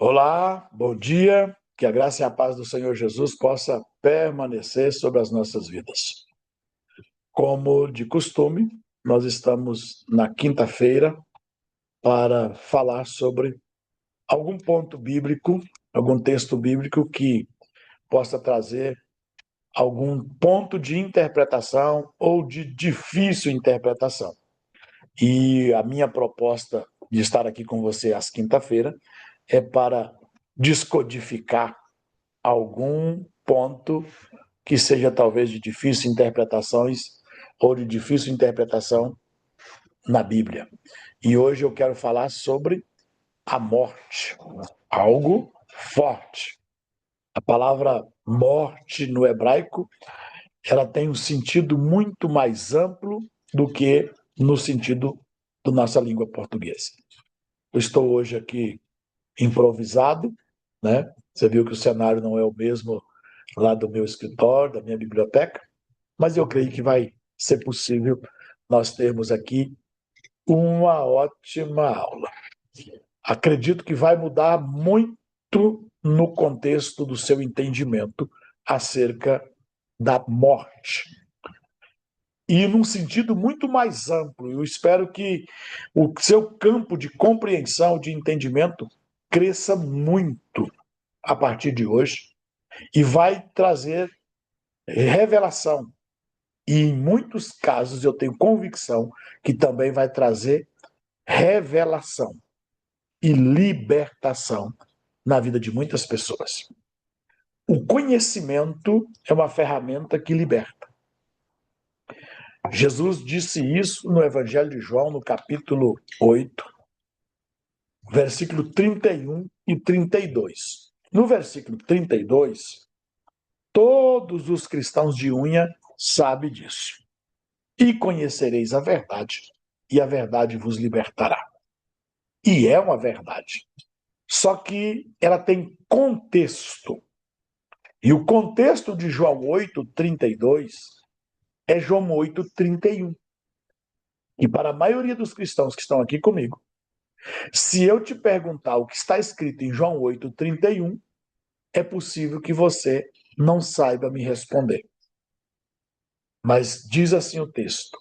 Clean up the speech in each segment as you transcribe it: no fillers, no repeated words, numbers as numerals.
Olá, bom dia. Que a graça e a paz do Senhor Jesus possa permanecer sobre as nossas vidas. Como de costume, nós estamos na quinta-feira para falar sobre algum ponto bíblico, algum texto bíblico que possa trazer algum ponto de interpretação ou de difícil interpretação. E a minha proposta de estar aqui com você às quinta-feira é para descodificar algum ponto que seja talvez de difícil interpretações ou de difícil interpretação na Bíblia. E hoje eu quero falar sobre a morte, algo forte. A palavra morte no hebraico, ela tem um sentido muito mais amplo do que no sentido da nossa língua portuguesa. Eu estou hoje aqui improvisado, né? Você viu que o cenário não é o mesmo lá do meu escritório, da minha biblioteca, mas eu creio que vai ser possível nós termos aqui uma ótima aula. Acredito que vai mudar muito no contexto do seu entendimento acerca da morte. E num sentido muito mais amplo. Eu espero que o seu campo de compreensão, de entendimento, cresça muito a partir de hoje e vai trazer revelação. E em muitos casos eu tenho convicção que também vai trazer revelação e libertação na vida de muitas pessoas. O conhecimento é uma ferramenta que liberta. Jesus disse isso no Evangelho de João, no capítulo 8, versículo 31 e 32. No versículo 32, todos os cristãos de unha sabem disso. E conhecereis a verdade, e a verdade vos libertará. E é uma verdade. Só que ela tem contexto. E o contexto de João 8:32 é João 8:31. E para a maioria dos cristãos que estão aqui comigo, se eu te perguntar o que está escrito em João 8:31, é possível que você não saiba me responder. Mas diz assim o texto: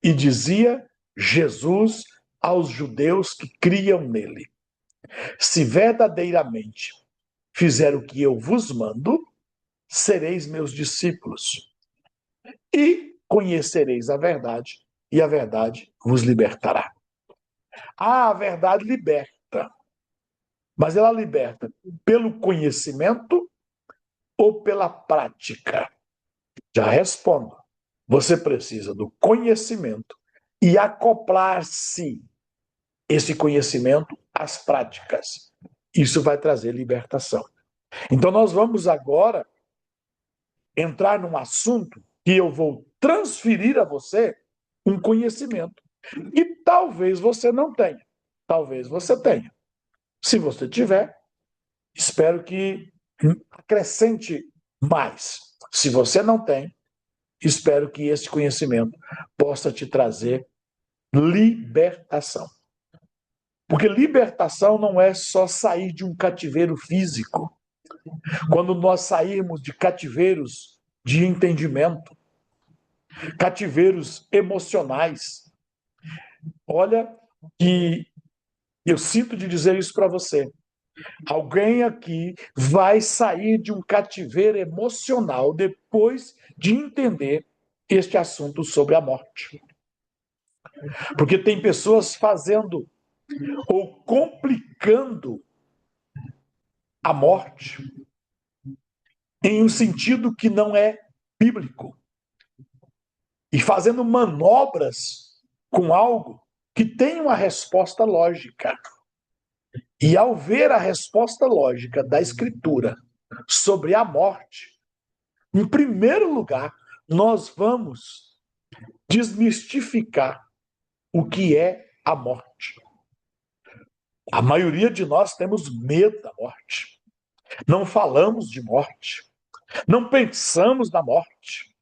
E dizia Jesus aos judeus que criam nele: Se verdadeiramente fizer o que eu vos mando, sereis meus discípulos. E conhecereis a verdade, e a verdade vos libertará. A verdade liberta, mas ela liberta pelo conhecimento ou pela prática? Já respondo. Você precisa do conhecimento e acoplar-se esse conhecimento às práticas. Isso vai trazer libertação. Então, nós vamos agora entrar num assunto que eu vou transferir a você um conhecimento. E talvez você não tenha. Talvez você tenha. Se você tiver, espero que acrescente mais. Se você não tem, espero que esse conhecimento possa te trazer libertação. Porque libertação não é só sair de um cativeiro físico. Quando nós sairmos de cativeiros de entendimento, cativeiros emocionais, olha que eu sinto de dizer isso para você. Alguém aqui vai sair de um cativeiro emocional depois de entender este assunto sobre a morte. Porque tem pessoas fazendo ou complicando a morte em um sentido que não é bíblico e fazendo manobras com algo que tem uma resposta lógica. E ao ver a resposta lógica da Escritura sobre a morte, em primeiro lugar, nós vamos desmistificar o que é a morte. A maioria de nós temos medo da morte. Não falamos de morte. Não pensamos na morte.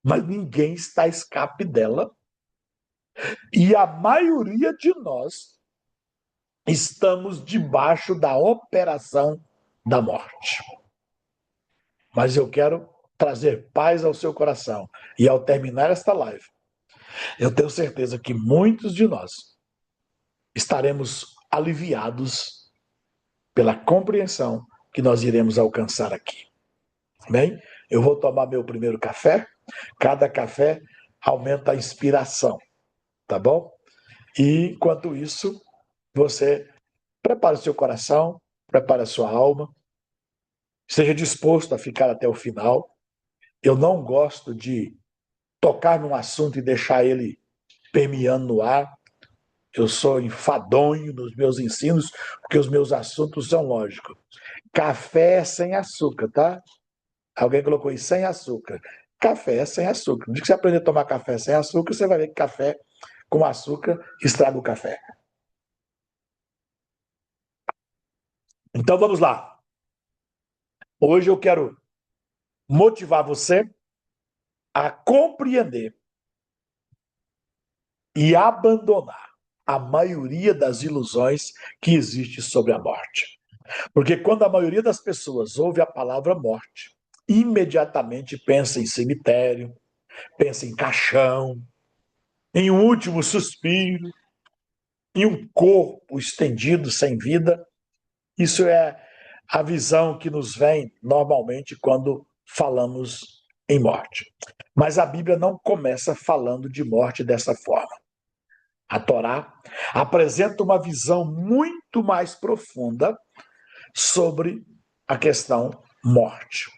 Mas ninguém está a escape dela. E a maioria de nós estamos debaixo da operação da morte. Mas eu quero trazer paz ao seu coração. E ao terminar esta live, eu tenho certeza que muitos de nós estaremos aliviados pela compreensão que nós iremos alcançar aqui. Bem, eu vou tomar meu primeiro café. Cada café aumenta a inspiração, tá bom? E enquanto isso, você prepare o seu coração, prepare a sua alma, esteja disposto a ficar até o final. Eu não gosto de tocar num assunto e deixar ele permeando no ar. Eu sou enfadonho nos meus ensinos, porque os meus assuntos são lógicos. Café é sem açúcar, tá? Alguém colocou aí sem açúcar. Café é sem açúcar. No dia que você aprender a tomar café sem açúcar, você vai ver que café com açúcar estraga o café. Então vamos lá. Hoje eu quero motivar você a compreender e abandonar a maioria das ilusões que existe sobre a morte. Porque quando a maioria das pessoas ouve a palavra morte, imediatamente pensa em cemitério, pensa em caixão, em um último suspiro, em um corpo estendido sem vida. Isso é a visão que nos vem normalmente quando falamos em morte. Mas a Bíblia não começa falando de morte dessa forma. A Torá apresenta uma visão muito mais profunda sobre a questão morte.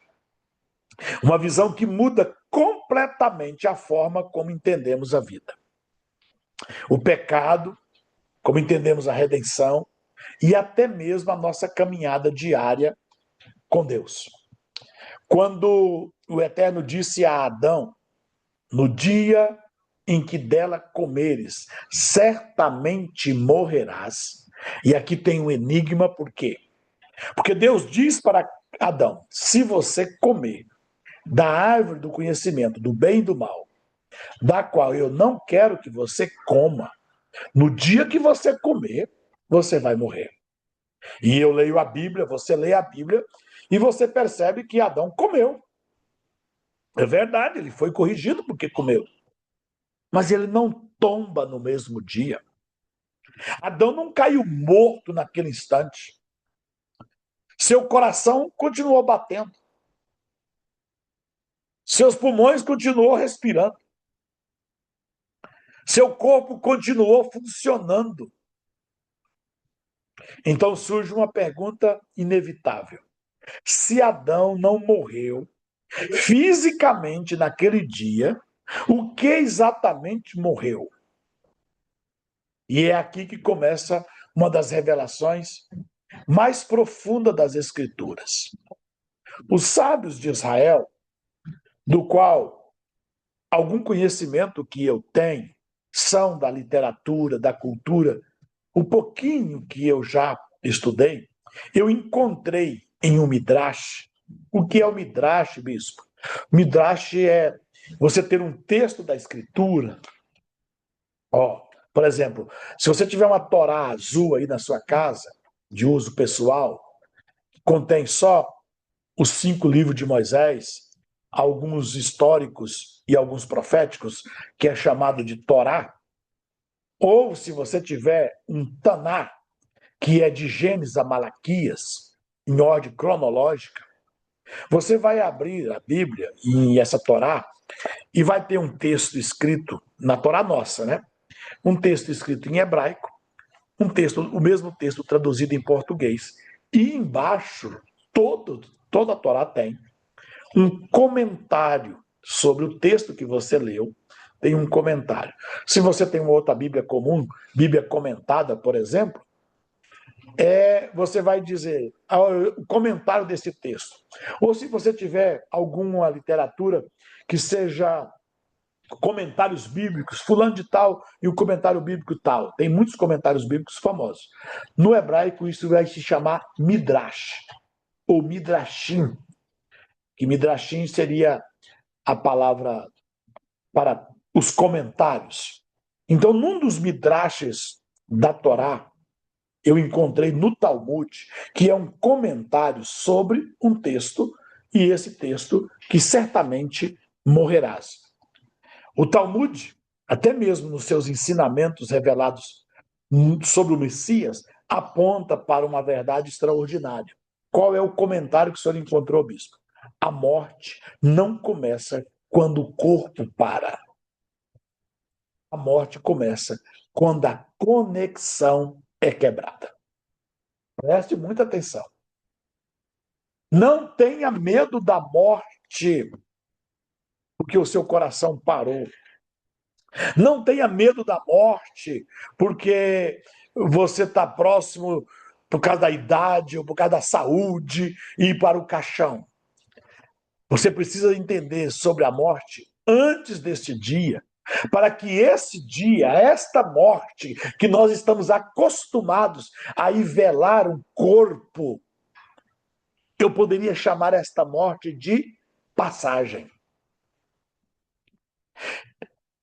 Uma visão que muda completamente a forma como entendemos a vida. O pecado, como entendemos a redenção e até mesmo a nossa caminhada diária com Deus. Quando o Eterno disse a Adão, no dia em que dela comeres, certamente morrerás. E aqui tem um enigma, por quê? Porque Deus diz para Adão, se você comer da árvore do conhecimento do bem e do mal, da qual eu não quero que você coma, no dia que você comer, você vai morrer. E eu leio a Bíblia, você lê a Bíblia, e você percebe que Adão comeu. É verdade, ele foi corrigido porque comeu. Mas ele não tomba no mesmo dia. Adão não caiu morto naquele instante. Seu coração continuou batendo. Seus pulmões continuou respirando. Seu corpo continuou funcionando. Então surge uma pergunta inevitável. Se Adão não morreu fisicamente naquele dia, o que exatamente morreu? E é aqui que começa uma das revelações mais profundas das Escrituras. Os sábios de Israel, do qual algum conhecimento que eu tenho, são da literatura, da cultura, o pouquinho que eu já estudei, eu encontrei em um Midrash. O que é o Midrash, bispo? Midrash é você ter um texto da Escritura. Por exemplo, se você tiver uma Torá azul aí na sua casa, de uso pessoal, que contém só os 5 livros de Moisés, alguns históricos e alguns proféticos, que é chamado de Torá, ou se você tiver um Taná, que é de Gênesis a Malaquias, em ordem cronológica, você vai abrir a Bíblia e essa Torá e vai ter um texto escrito na Torá nossa, né? Um texto escrito em hebraico, o mesmo texto traduzido em português. E embaixo, toda a Torá tem um comentário sobre o texto que você leu, tem um comentário. Se você tem uma outra Bíblia comum, Bíblia comentada, por exemplo, você vai dizer o comentário desse texto. Ou se você tiver alguma literatura que seja comentários bíblicos, fulano de tal e o comentário bíblico tal. Tem muitos comentários bíblicos famosos. No hebraico, isso vai se chamar Midrash, ou Midrashim, que Midrashim seria a palavra para os comentários. Então, num dos Midrashes da Torá, eu encontrei no Talmud, que é um comentário sobre um texto, e esse texto que certamente morrerás. O Talmud, até mesmo nos seus ensinamentos revelados sobre o Messias, aponta para uma verdade extraordinária. Qual é o comentário que o senhor encontrou, bispo? A morte não começa quando o corpo para. A morte começa quando a conexão é quebrada. Preste muita atenção. Não tenha medo da morte, porque o seu coração parou. Não tenha medo da morte, porque você está próximo por causa da idade ou por causa da saúde e ir para o caixão. Você precisa entender sobre a morte antes deste dia, para que esse dia, esta morte, que nós estamos acostumados a ir velar um corpo, eu poderia chamar esta morte de passagem.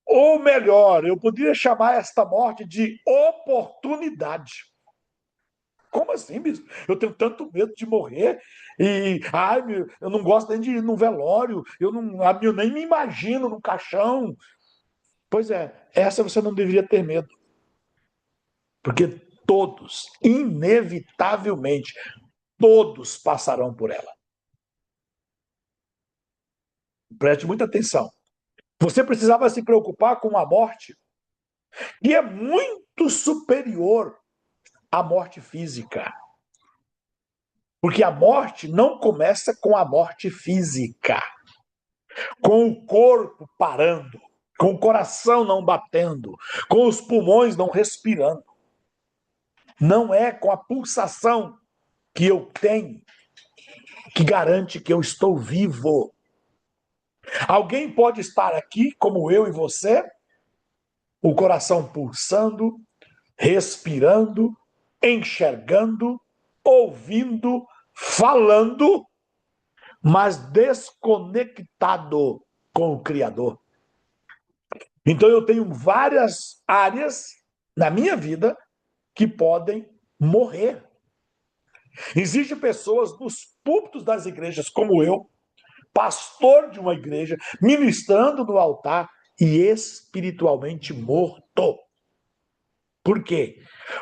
Ou melhor, eu poderia chamar esta morte de oportunidade. Como assim, bispo? Eu tenho tanto medo de morrer e eu não gosto nem de ir no velório, eu nem me imagino no caixão. Pois é, essa você não deveria ter medo. Porque todos, inevitavelmente, todos passarão por ela. Preste muita atenção. Você precisava se preocupar com a morte, que é muito superior à morte física. Porque a morte não começa com a morte física, com o corpo parando, com o coração não batendo, com os pulmões não respirando. Não é com a pulsação que eu tenho que garante que eu estou vivo. Alguém pode estar aqui, como eu e você, o coração pulsando, respirando, enxergando, ouvindo, falando, mas desconectado com o Criador. Então eu tenho várias áreas na minha vida que podem morrer. Existem pessoas nos púlpitos das igrejas, como eu, pastor de uma igreja, ministrando no altar e espiritualmente morto. Por quê?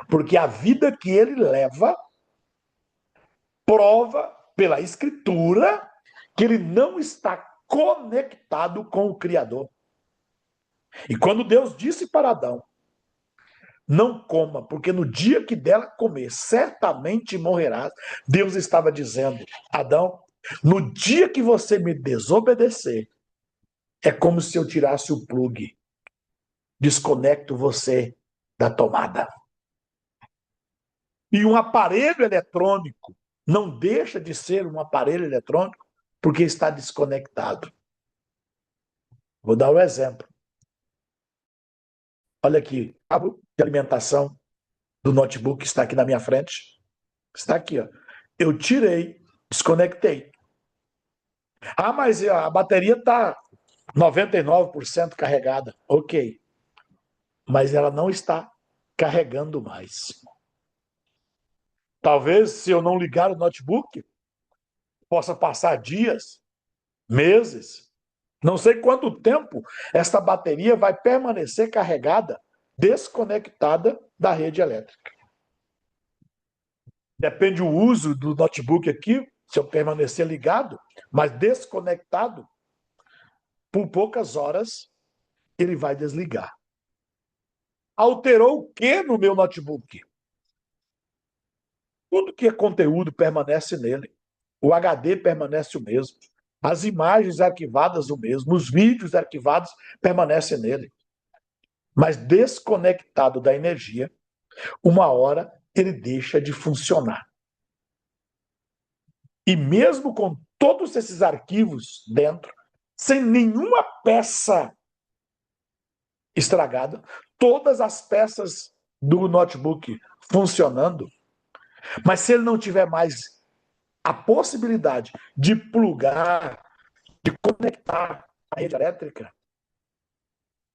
Porque a vida que ele leva prova pela Escritura que ele não está conectado com o Criador. E quando Deus disse para Adão, não coma, porque no dia que dela comer, certamente morrerás, Deus estava dizendo, Adão, no dia que você me desobedecer, é como se eu tirasse o plugue, desconecto você da tomada. E um aparelho eletrônico não deixa de ser um aparelho eletrônico porque está desconectado. Vou dar um exemplo. Olha aqui, cabo de alimentação do notebook está aqui na minha frente. Está aqui, ó. Eu tirei, desconectei. Ah, mas a bateria está 99% carregada. Ok. Mas ela não está carregando mais. Talvez, se eu não ligar o notebook, possa passar dias, meses, não sei quanto tempo esta bateria vai permanecer carregada, desconectada da rede elétrica. Depende do uso do notebook aqui, se eu permanecer ligado, mas desconectado, por poucas horas, ele vai desligar. Alterou o que no meu notebook? Tudo que é conteúdo permanece nele. O HD permanece o mesmo. As imagens arquivadas o mesmo. Os vídeos arquivados permanecem nele. Mas desconectado da energia, uma hora ele deixa de funcionar. E mesmo com todos esses arquivos dentro, sem nenhuma peça estragada, todas as peças do notebook funcionando, mas se ele não tiver mais a possibilidade de plugar, de conectar a rede elétrica,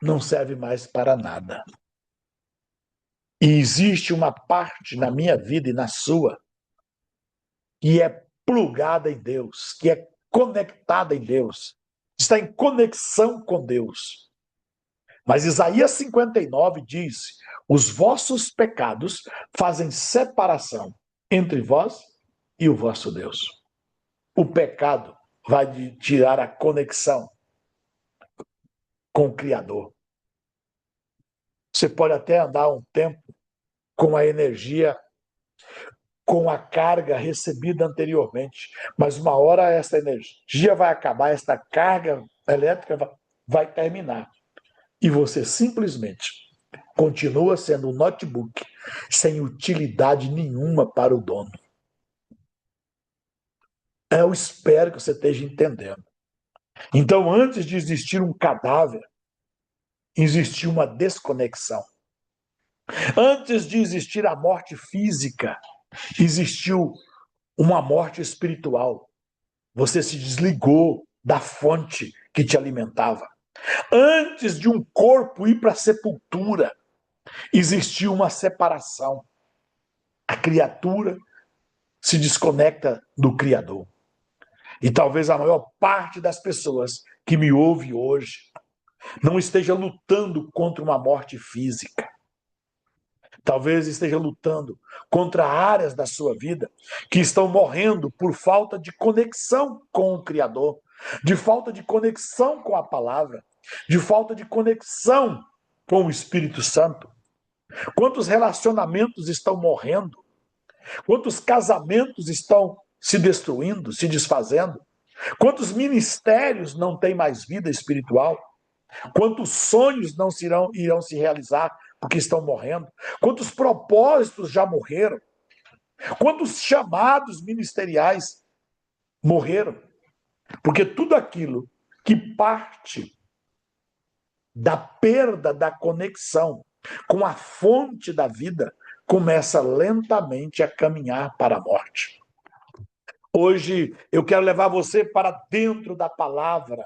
não serve mais para nada. E existe uma parte na minha vida e na sua que é plugada em Deus, que é conectada em Deus, está em conexão com Deus. Mas Isaías 59 diz: os vossos pecados fazem separação entre vós e o vosso Deus. O pecado vai tirar a conexão com o Criador. Você pode até andar um tempo com a energia, com a carga recebida anteriormente, mas uma hora essa energia vai acabar, essa carga elétrica vai terminar. E você simplesmente continua sendo um notebook sem utilidade nenhuma para o dono. Eu espero que você esteja entendendo. Então, antes de existir um cadáver, existiu uma desconexão. Antes de existir a morte física, existiu uma morte espiritual. Você se desligou da fonte que te alimentava. Antes de um corpo ir para a sepultura, existiu uma separação. A criatura se desconecta do Criador. E talvez a maior parte das pessoas que me ouve hoje não esteja lutando contra uma morte física. Talvez esteja lutando contra áreas da sua vida que estão morrendo por falta de conexão com o Criador, de falta de conexão com a palavra, de falta de conexão com o Espírito Santo. Quantos relacionamentos estão morrendo? Quantos casamentos estão se destruindo, se desfazendo? Quantos ministérios não têm mais vida espiritual? Quantos sonhos não irão se realizar porque estão morrendo? Quantos propósitos já morreram? Quantos chamados ministeriais morreram? Porque tudo aquilo que parte da perda da conexão com a fonte da vida começa lentamente a caminhar para a morte. Hoje eu quero levar você para dentro da palavra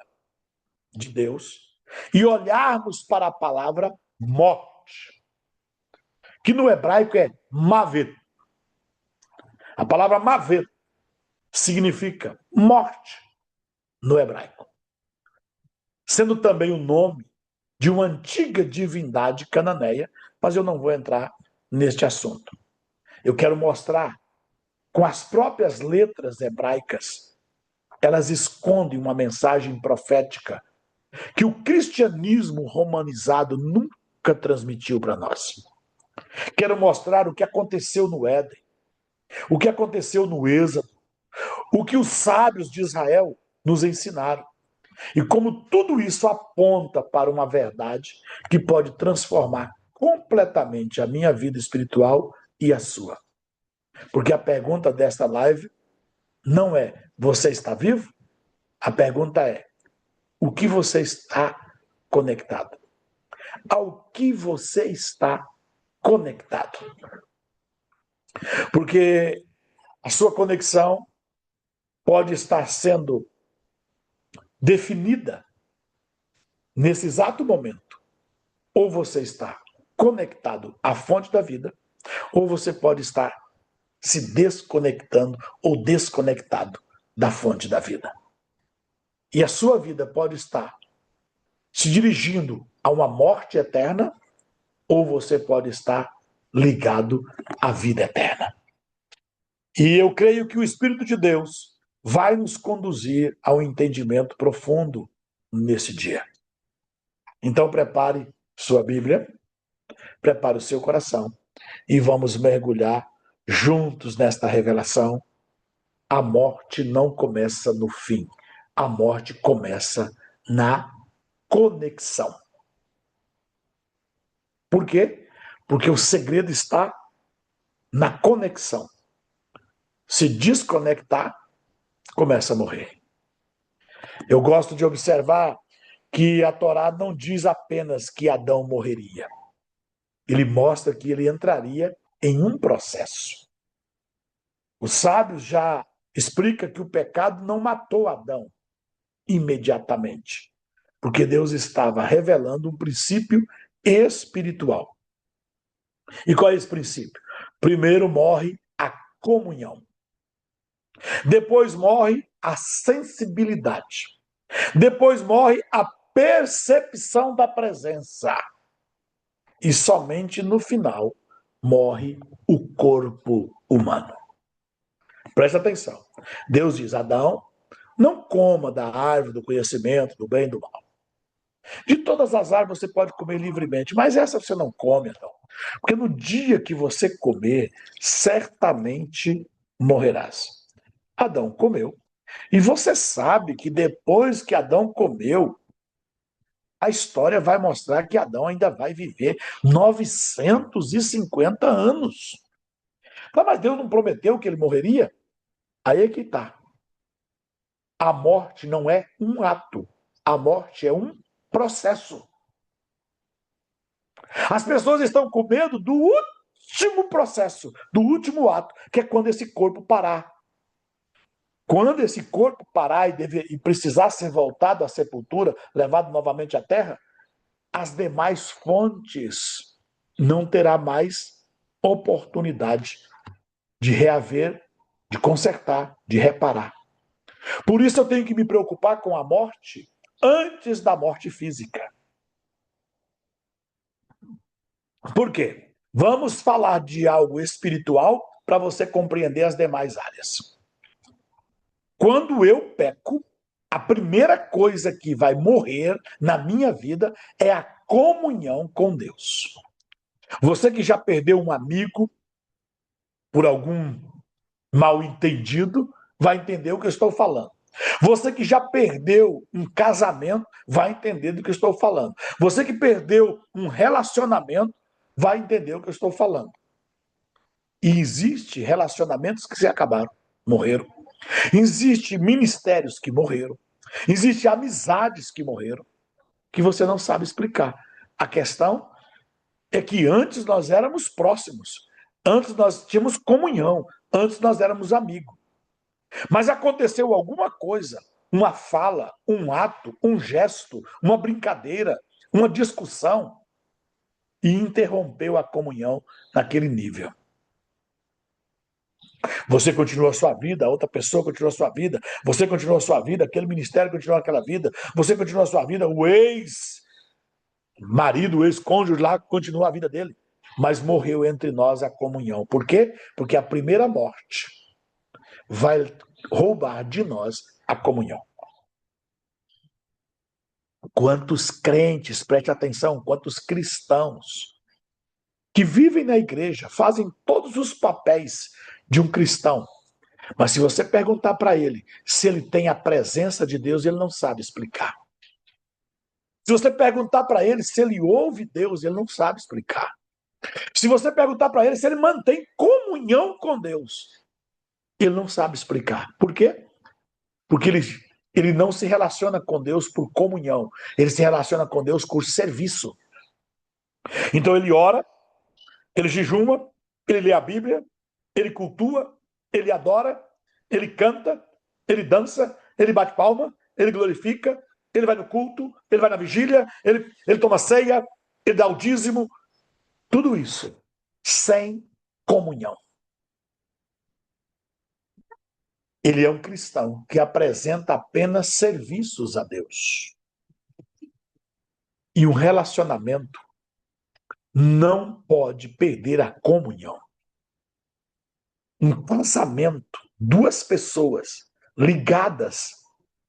de Deus e olharmos para a palavra morte, que no hebraico é mavet. A palavra mavet significa morte no hebraico, sendo também o nome de uma antiga divindade cananeia, mas eu não vou entrar neste assunto. Eu quero mostrar com as próprias letras hebraicas, elas escondem uma mensagem profética que o cristianismo romanizado nunca transmitiu para nós. Quero mostrar o que aconteceu no Éden, o que aconteceu no Êxodo, o que os sábios de Israel nos ensinaram. E como tudo isso aponta para uma verdade que pode transformar completamente a minha vida espiritual e a sua. Porque a pergunta desta live não é: você está vivo? A pergunta é: o que você está conectado? Ao que você está conectado? Porque a sua conexão pode estar sendo definida nesse exato momento. Ou você está conectado à fonte da vida, ou você pode estar se desconectando ou desconectado da fonte da vida. E a sua vida pode estar se dirigindo a uma morte eterna, ou você pode estar ligado à vida eterna. E eu creio que o Espírito de Deus vai nos conduzir ao entendimento profundo nesse dia. Então prepare sua Bíblia, prepare o seu coração e vamos mergulhar juntos nesta revelação. A morte não começa no fim, a morte começa na conexão. Por quê? Porque o segredo está na conexão. Se desconectar, começa a morrer. Eu gosto de observar que a Torá não diz apenas que Adão morreria. Ele mostra que ele entraria em um processo. Os sábios já explicam que o pecado não matou Adão imediatamente, porque Deus estava revelando um princípio espiritual. E qual é esse princípio? Primeiro morre a comunhão. Depois morre a sensibilidade. Depois morre a percepção da presença. E somente no final morre o corpo humano. Presta atenção. Deus diz: Adão, não coma da árvore do conhecimento do bem e do mal. De todas as árvores você pode comer livremente, mas essa você não come, Adão. Porque no dia que você comer, certamente morrerás. Adão comeu. E você sabe que depois que Adão comeu, a história vai mostrar que Adão ainda vai viver 950 anos. Mas Deus não prometeu que ele morreria? Aí é que está. A morte não é um ato, a morte é um processo. As pessoas estão com medo do último processo, do último ato, que é quando esse corpo parar. Quando esse corpo parar e precisar ser voltado à sepultura, levado novamente à terra, as demais fontes não terá mais oportunidade de reaver, de consertar, de reparar. Por isso eu tenho que me preocupar com a morte antes da morte física. Por quê? Vamos falar de algo espiritual para você compreender as demais áreas. Quando eu peco, a primeira coisa que vai morrer na minha vida é a comunhão com Deus. Você que já perdeu um amigo por algum mal entendido, vai entender o que eu estou falando. Você que já perdeu um casamento, vai entender do que eu estou falando. Você que perdeu um relacionamento, vai entender o que eu estou falando. E existe relacionamentos que se acabaram, morreram. Existe ministérios que morreram. Existe amizades que morreram, que você não sabe explicar. A questão é que antes nós éramos próximos. Antes nós tínhamos comunhão. Antes nós éramos amigos. Mas aconteceu alguma coisa, uma fala, um ato, um gesto, uma brincadeira, uma discussão, e interrompeu a comunhão naquele nível. Você continua a sua vida, a outra pessoa continua a sua vida, você continua a sua vida, aquele ministério continua aquela vida, você continua a sua vida, o ex-marido, o ex-cônjuge lá continua a vida dele. Mas morreu entre nós a comunhão. Por quê? Porque a primeira morte vai roubar de nós a comunhão. Quantos crentes, preste atenção, quantos cristãos que vivem na igreja, fazem todos os papéis de um cristão, mas se você perguntar para ele se ele tem a presença de Deus, ele não sabe explicar. Se você perguntar para ele se ele ouve Deus, ele não sabe explicar. Se você perguntar para ele se ele mantém comunhão com Deus, ele não sabe explicar. Por quê? Porque ele não se relaciona com Deus por comunhão, ele se relaciona com Deus por serviço. Então ele ora, ele jejuma, ele lê a Bíblia, ele cultua, ele adora, ele canta, ele dança, ele bate palma, ele glorifica, ele vai no culto, ele vai na vigília, ele toma ceia, ele dá o dízimo, tudo isso sem comunhão. Ele é um cristão que apresenta apenas serviços a Deus. E um relacionamento não pode perder a comunhão. Um casamento, duas pessoas ligadas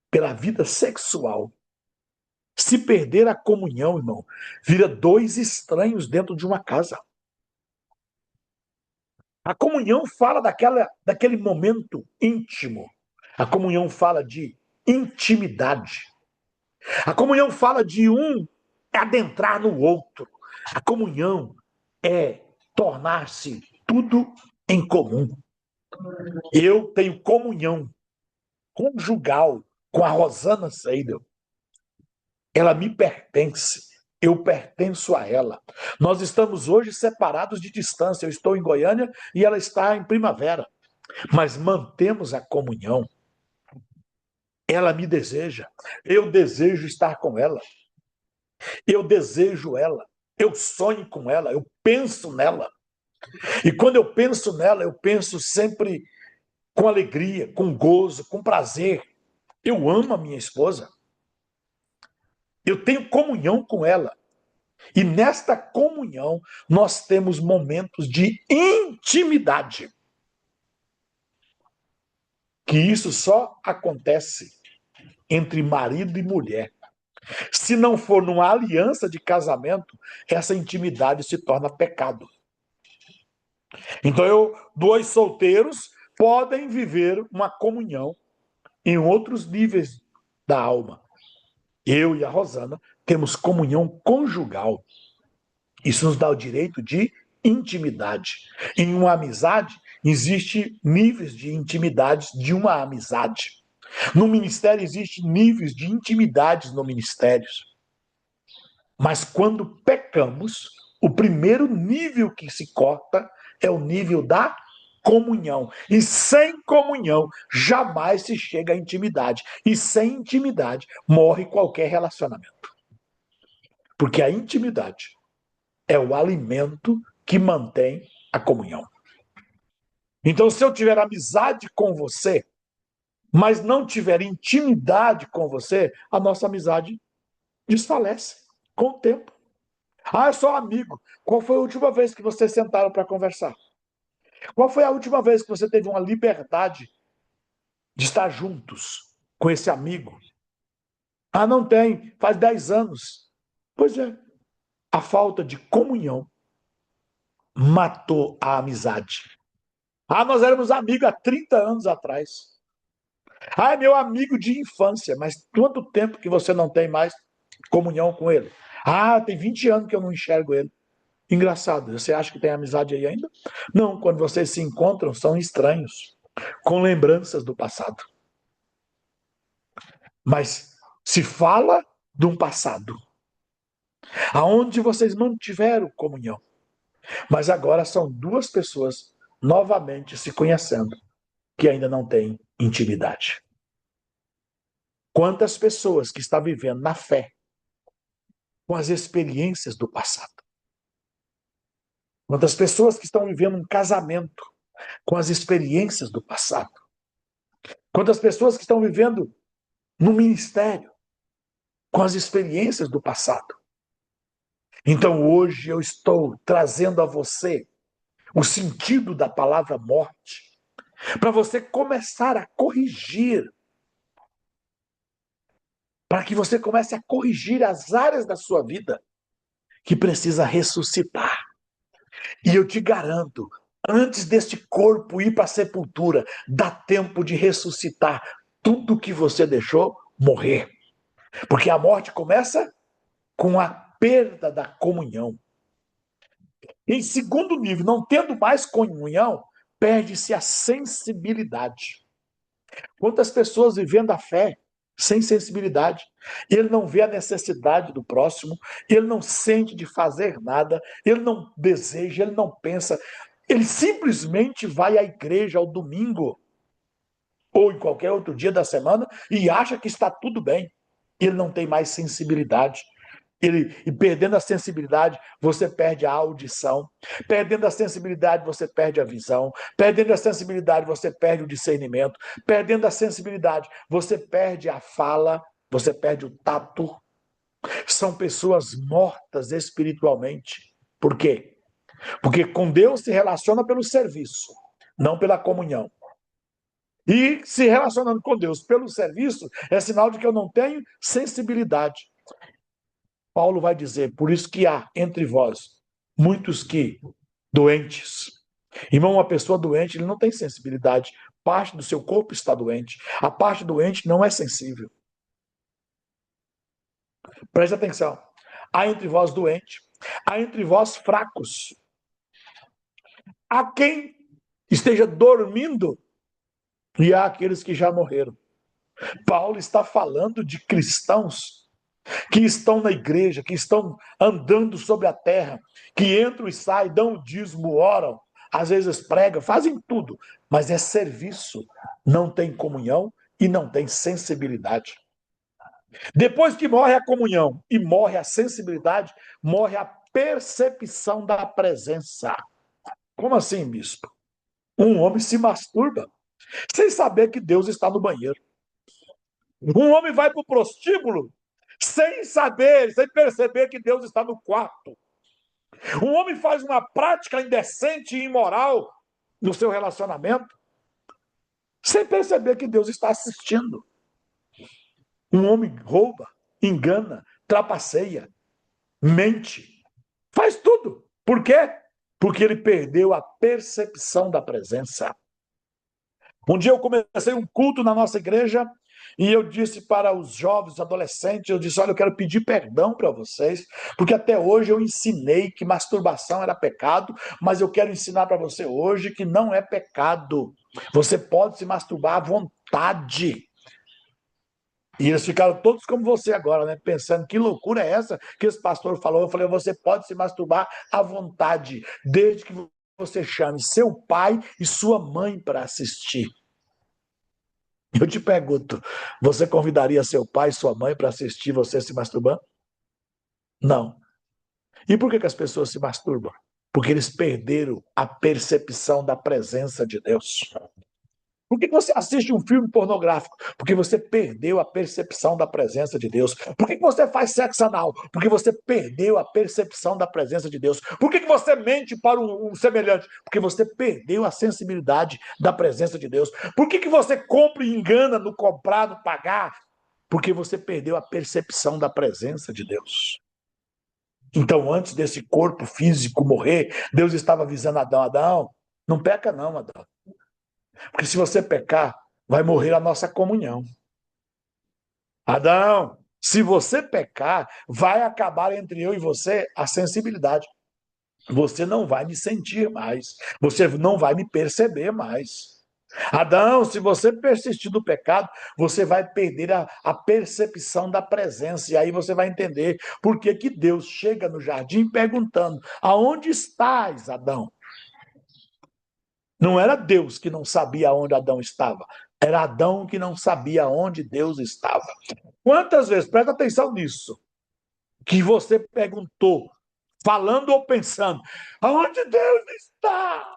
pela vida sexual, se perder a comunhão, irmão, vira dois estranhos dentro de uma casa. A comunhão fala daquele momento íntimo. A comunhão fala de intimidade. A comunhão fala de um adentrar no outro. A comunhão é tornar-se tudo em comum. Eu tenho comunhão conjugal com a Rosana Seidel. Ela me pertence. Eu pertenço a ela. Nós estamos hoje separados de distância. Eu estou em Goiânia e ela está em Primavera. Mas mantemos a comunhão. Ela me deseja. Eu desejo estar com ela. Eu desejo ela. eu sonho com ela, eu penso nela. E quando eu penso nela, eu penso sempre com alegria, com gozo, com prazer. Eu amo a minha esposa. Eu tenho comunhão com ela. E nesta comunhão, nós temos momentos de intimidade. Que isso só acontece entre marido e mulher. Se não for numa aliança de casamento, essa intimidade se torna pecado. Então, dois solteiros podem viver uma comunhão em outros níveis da alma. Eu e a Rosana temos comunhão conjugal. Isso nos dá o direito de intimidade. Em uma amizade, existe níveis de intimidade de uma amizade. No ministério, existem níveis de intimidades no ministério. Mas quando pecamos, o primeiro nível que se corta é o nível da comunhão. E sem comunhão, jamais se chega à intimidade. E sem intimidade, morre qualquer relacionamento. Porque a intimidade é o alimento que mantém a comunhão. Então, se eu tiver amizade com você, mas não tiver intimidade com você, a nossa amizade desfalece com o tempo. Ah, eu sou amigo. Qual foi a última vez que vocês sentaram para conversar? Qual foi a última vez que você teve uma liberdade de estar juntos com esse amigo? Ah, não tem. Faz 10 anos. Pois é. A falta de comunhão matou a amizade. Ah, nós éramos amigos há 30 anos atrás. Ah, é meu amigo de infância. Mas quanto tempo que você não tem mais comunhão com ele? Ah, tem 20 anos que eu não enxergo ele. Engraçado, você acha que tem amizade aí ainda? Não, quando vocês se encontram, são estranhos, com lembranças do passado. Mas se fala de um passado, aonde vocês mantiveram comunhão. Mas agora são duas pessoas novamente se conhecendo, que ainda não têm intimidade. Quantas pessoas que estão vivendo na fé, com as experiências do passado. Quantas pessoas que estão vivendo um casamento, com as experiências do passado. Quantas pessoas que estão vivendo no ministério, com as experiências do passado. Então hoje eu estou trazendo a você o sentido da palavra morte, para você começar a corrigir, para que você comece a corrigir as áreas da sua vida que precisa ressuscitar. E eu te garanto, antes deste corpo ir para a sepultura, dá tempo de ressuscitar tudo que você deixou morrer. Porque a morte começa com a perda da comunhão. Em segundo nível, não tendo mais comunhão, perde-se a sensibilidade. Quantas pessoas vivendo a fé sem sensibilidade? Ele não vê a necessidade do próximo, ele não sente de fazer nada, ele não deseja, ele não pensa, ele simplesmente vai à igreja ao domingo ou em qualquer outro dia da semana e acha que está tudo bem. Ele não tem mais sensibilidade. E perdendo a sensibilidade, você perde a audição. Perdendo a sensibilidade, você perde a visão. Perdendo a sensibilidade, você perde o discernimento. Perdendo a sensibilidade, você perde a fala, você perde o tato. São pessoas mortas espiritualmente. Por quê? Porque com Deus se relaciona pelo serviço, não pela comunhão. E se relacionando com Deus pelo serviço, é sinal de que eu não tenho sensibilidade. Paulo vai dizer, por isso que há entre vós muitos que doentes. Irmão, uma pessoa doente, ele não tem sensibilidade. Parte do seu corpo está doente. A parte doente não é sensível. Preste atenção. Há entre vós doentes, há entre vós fracos. Há quem esteja dormindo e há aqueles que já morreram. Paulo está falando de cristãos que estão na igreja, que estão andando sobre a terra, que entram e saem, dão o dízimo, oram, às vezes pregam, fazem tudo, mas é serviço, não tem comunhão e não tem sensibilidade. Depois que morre a comunhão e morre a sensibilidade, morre a percepção da presença. Como assim, bispo? Um homem se masturba sem saber que Deus está no banheiro. Um homem vai para o prostíbulo sem saber, sem perceber que Deus está no quarto. Um homem faz uma prática indecente e imoral no seu relacionamento sem perceber que Deus está assistindo. Um homem rouba, engana, trapaceia, mente, faz tudo. Por quê? Porque ele perdeu a percepção da presença. Um dia eu comecei um culto na nossa igreja e eu disse para os jovens, adolescentes, eu disse, olha, eu quero pedir perdão para vocês, porque até hoje eu ensinei que masturbação era pecado, mas eu quero ensinar para você hoje que não é pecado. Você pode se masturbar à vontade. E eles ficaram todos como você agora, né? Pensando, que loucura é essa que esse pastor falou? Eu falei, você pode se masturbar à vontade, desde que você chame seu pai e sua mãe para assistir. Eu te pergunto, você convidaria seu pai e sua mãe para assistir você se masturbando? Não. E por que as pessoas se masturbam? Porque eles perderam a percepção da presença de Deus. Por que você assiste um filme pornográfico? Porque você perdeu a percepção da presença de Deus. Por que você faz sexo anal? Porque você perdeu a percepção da presença de Deus. Por que você mente para um semelhante? Porque você perdeu a sensibilidade da presença de Deus. Por que você compra e engana no comprar, no pagar? Porque você perdeu a percepção da presença de Deus. Então, antes desse corpo físico morrer, Deus estava avisando Adão, Adão, não peca não, Adão. Porque se você pecar, vai morrer a nossa comunhão. Adão, se você pecar, vai acabar entre eu e você a sensibilidade. Você não vai me sentir mais. Você não vai me perceber mais. Adão, se você persistir no pecado, você vai perder a percepção da presença. E aí você vai entender por que Deus chega no jardim perguntando: aonde estás, Adão? Não era Deus que não sabia onde Adão estava. Era Adão que não sabia onde Deus estava. Quantas vezes, presta atenção nisso, que você perguntou, falando ou pensando, aonde Deus está?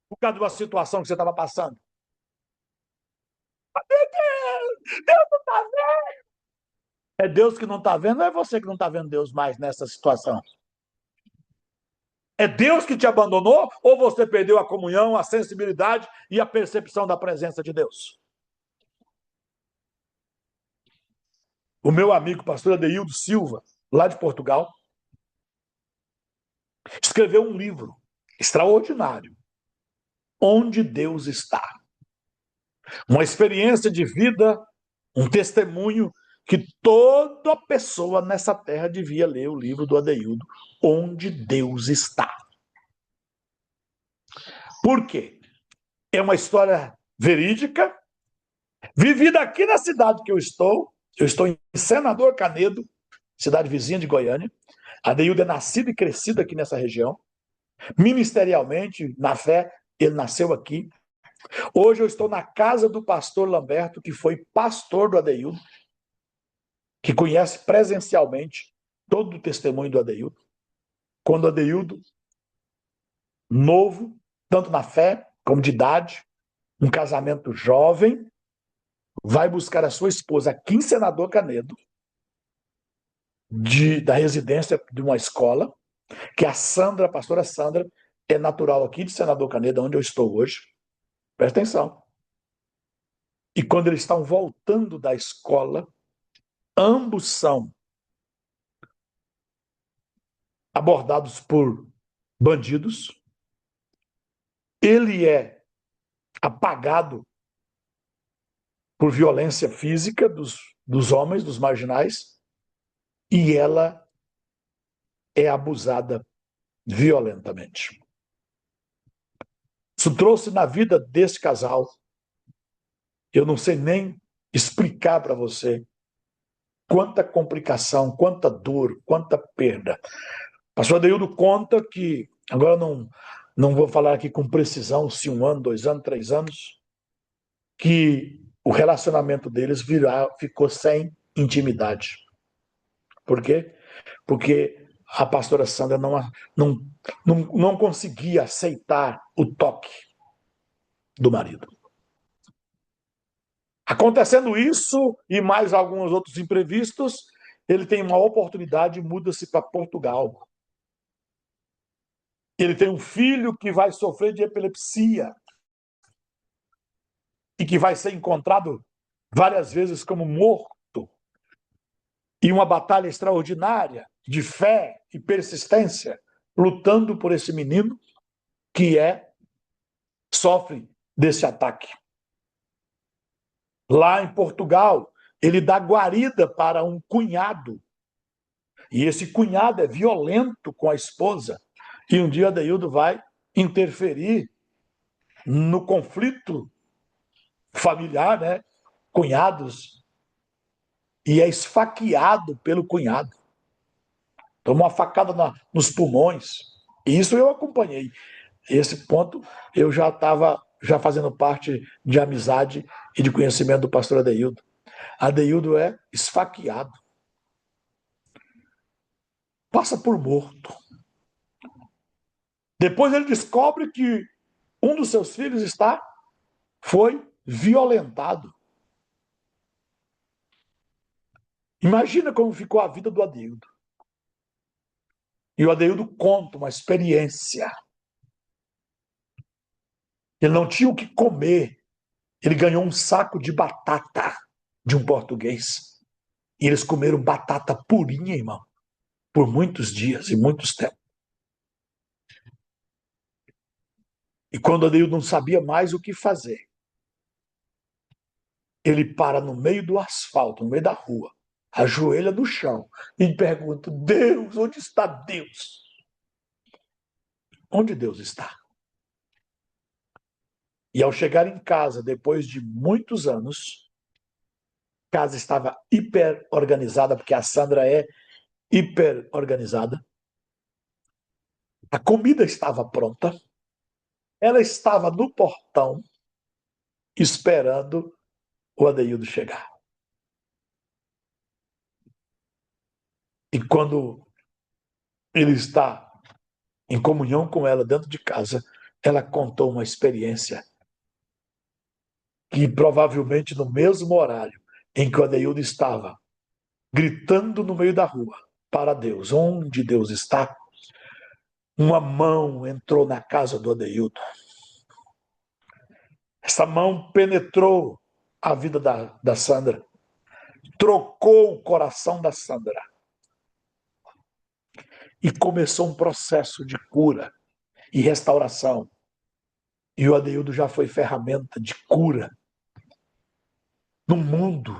Por causa de uma situação que você estava passando. Deus não está vendo. É Deus que não está vendo, ou é você que não está vendo Deus mais nessa situação? É Deus que te abandonou ou você perdeu a comunhão, a sensibilidade e a percepção da presença de Deus? O meu amigo, pastor Adeildo Silva, lá de Portugal, escreveu um livro extraordinário, Onde Deus Está. Uma experiência de vida, um testemunho que toda pessoa nessa terra devia ler o livro do Adeildo, Onde Deus Está. Por quê? É uma história verídica, vivida aqui na cidade que eu estou em Senador Canedo, cidade vizinha de Goiânia. Adeildo é nascido e crescido aqui nessa região. Ministerialmente, na fé, ele nasceu aqui. Hoje eu estou na casa do pastor Lamberto, que foi pastor do Adeildo, que conhece presencialmente todo o testemunho do Adeildo. Quando o Adeildo, novo, tanto na fé como de idade, um casamento jovem, vai buscar a sua esposa aqui em Senador Canedo, da residência de uma escola, que a Sandra, a pastora Sandra, é natural aqui de Senador Canedo, onde eu estou hoje. Presta atenção. E quando eles estão voltando da escola, ambos são abordados por bandidos. Ele é apagado por violência física dos homens, dos marginais, e ela é abusada violentamente. Isso trouxe na vida desse casal, eu não sei nem explicar para você quanta complicação, quanta dor, quanta perda. O pastor Adeildo conta que, agora não vou falar aqui com precisão se 1 ano, 2 anos, 3 anos, que o relacionamento deles ficou sem intimidade. Por quê? porque a pastora Sandra não conseguia aceitar o toque do marido. Acontecendo isso e mais alguns outros imprevistos, ele tem uma oportunidade e muda-se para Portugal. Ele tem um filho que vai sofrer de epilepsia e que vai ser encontrado várias vezes como morto. E uma batalha extraordinária de fé e persistência, lutando por esse menino que sofre desse ataque. Lá em Portugal, ele dá guarida para um cunhado. E esse cunhado é violento com a esposa. E um dia Adeildo vai interferir no conflito familiar, né? Cunhados, e é esfaqueado pelo cunhado. Toma uma facada nos pulmões. Isso eu acompanhei. Esse ponto eu já estava fazendo parte de amizade e de conhecimento do pastor Adeildo. Adeildo é esfaqueado. Passa por morto. Depois ele descobre que um dos seus filhos foi violentado. Imagina como ficou a vida do Adeildo. E o Adeildo conta uma experiência. Ele não tinha o que comer. Ele ganhou um saco de batata de um português. E eles comeram batata purinha, irmão, por muitos dias e muitos tempos. E quando Adeildo não sabia mais o que fazer, ele para no meio do asfalto, no meio da rua, ajoelha no chão e pergunta: Deus, onde está Deus? Onde Deus está? E ao chegar em casa, depois de muitos anos, a casa estava hiper organizada, porque a Sandra é hiper organizada. A comida estava pronta. Ela estava no portão esperando o Adeildo chegar. E quando ele está em comunhão com ela dentro de casa, ela contou uma experiência que provavelmente no mesmo horário em que o Adeildo estava gritando no meio da rua para Deus, onde Deus está, uma mão entrou na casa do Adeildo. Essa mão penetrou a vida da Sandra, trocou o coração da Sandra. E começou um processo de cura e restauração. E o Adeildo já foi ferramenta de cura no mundo,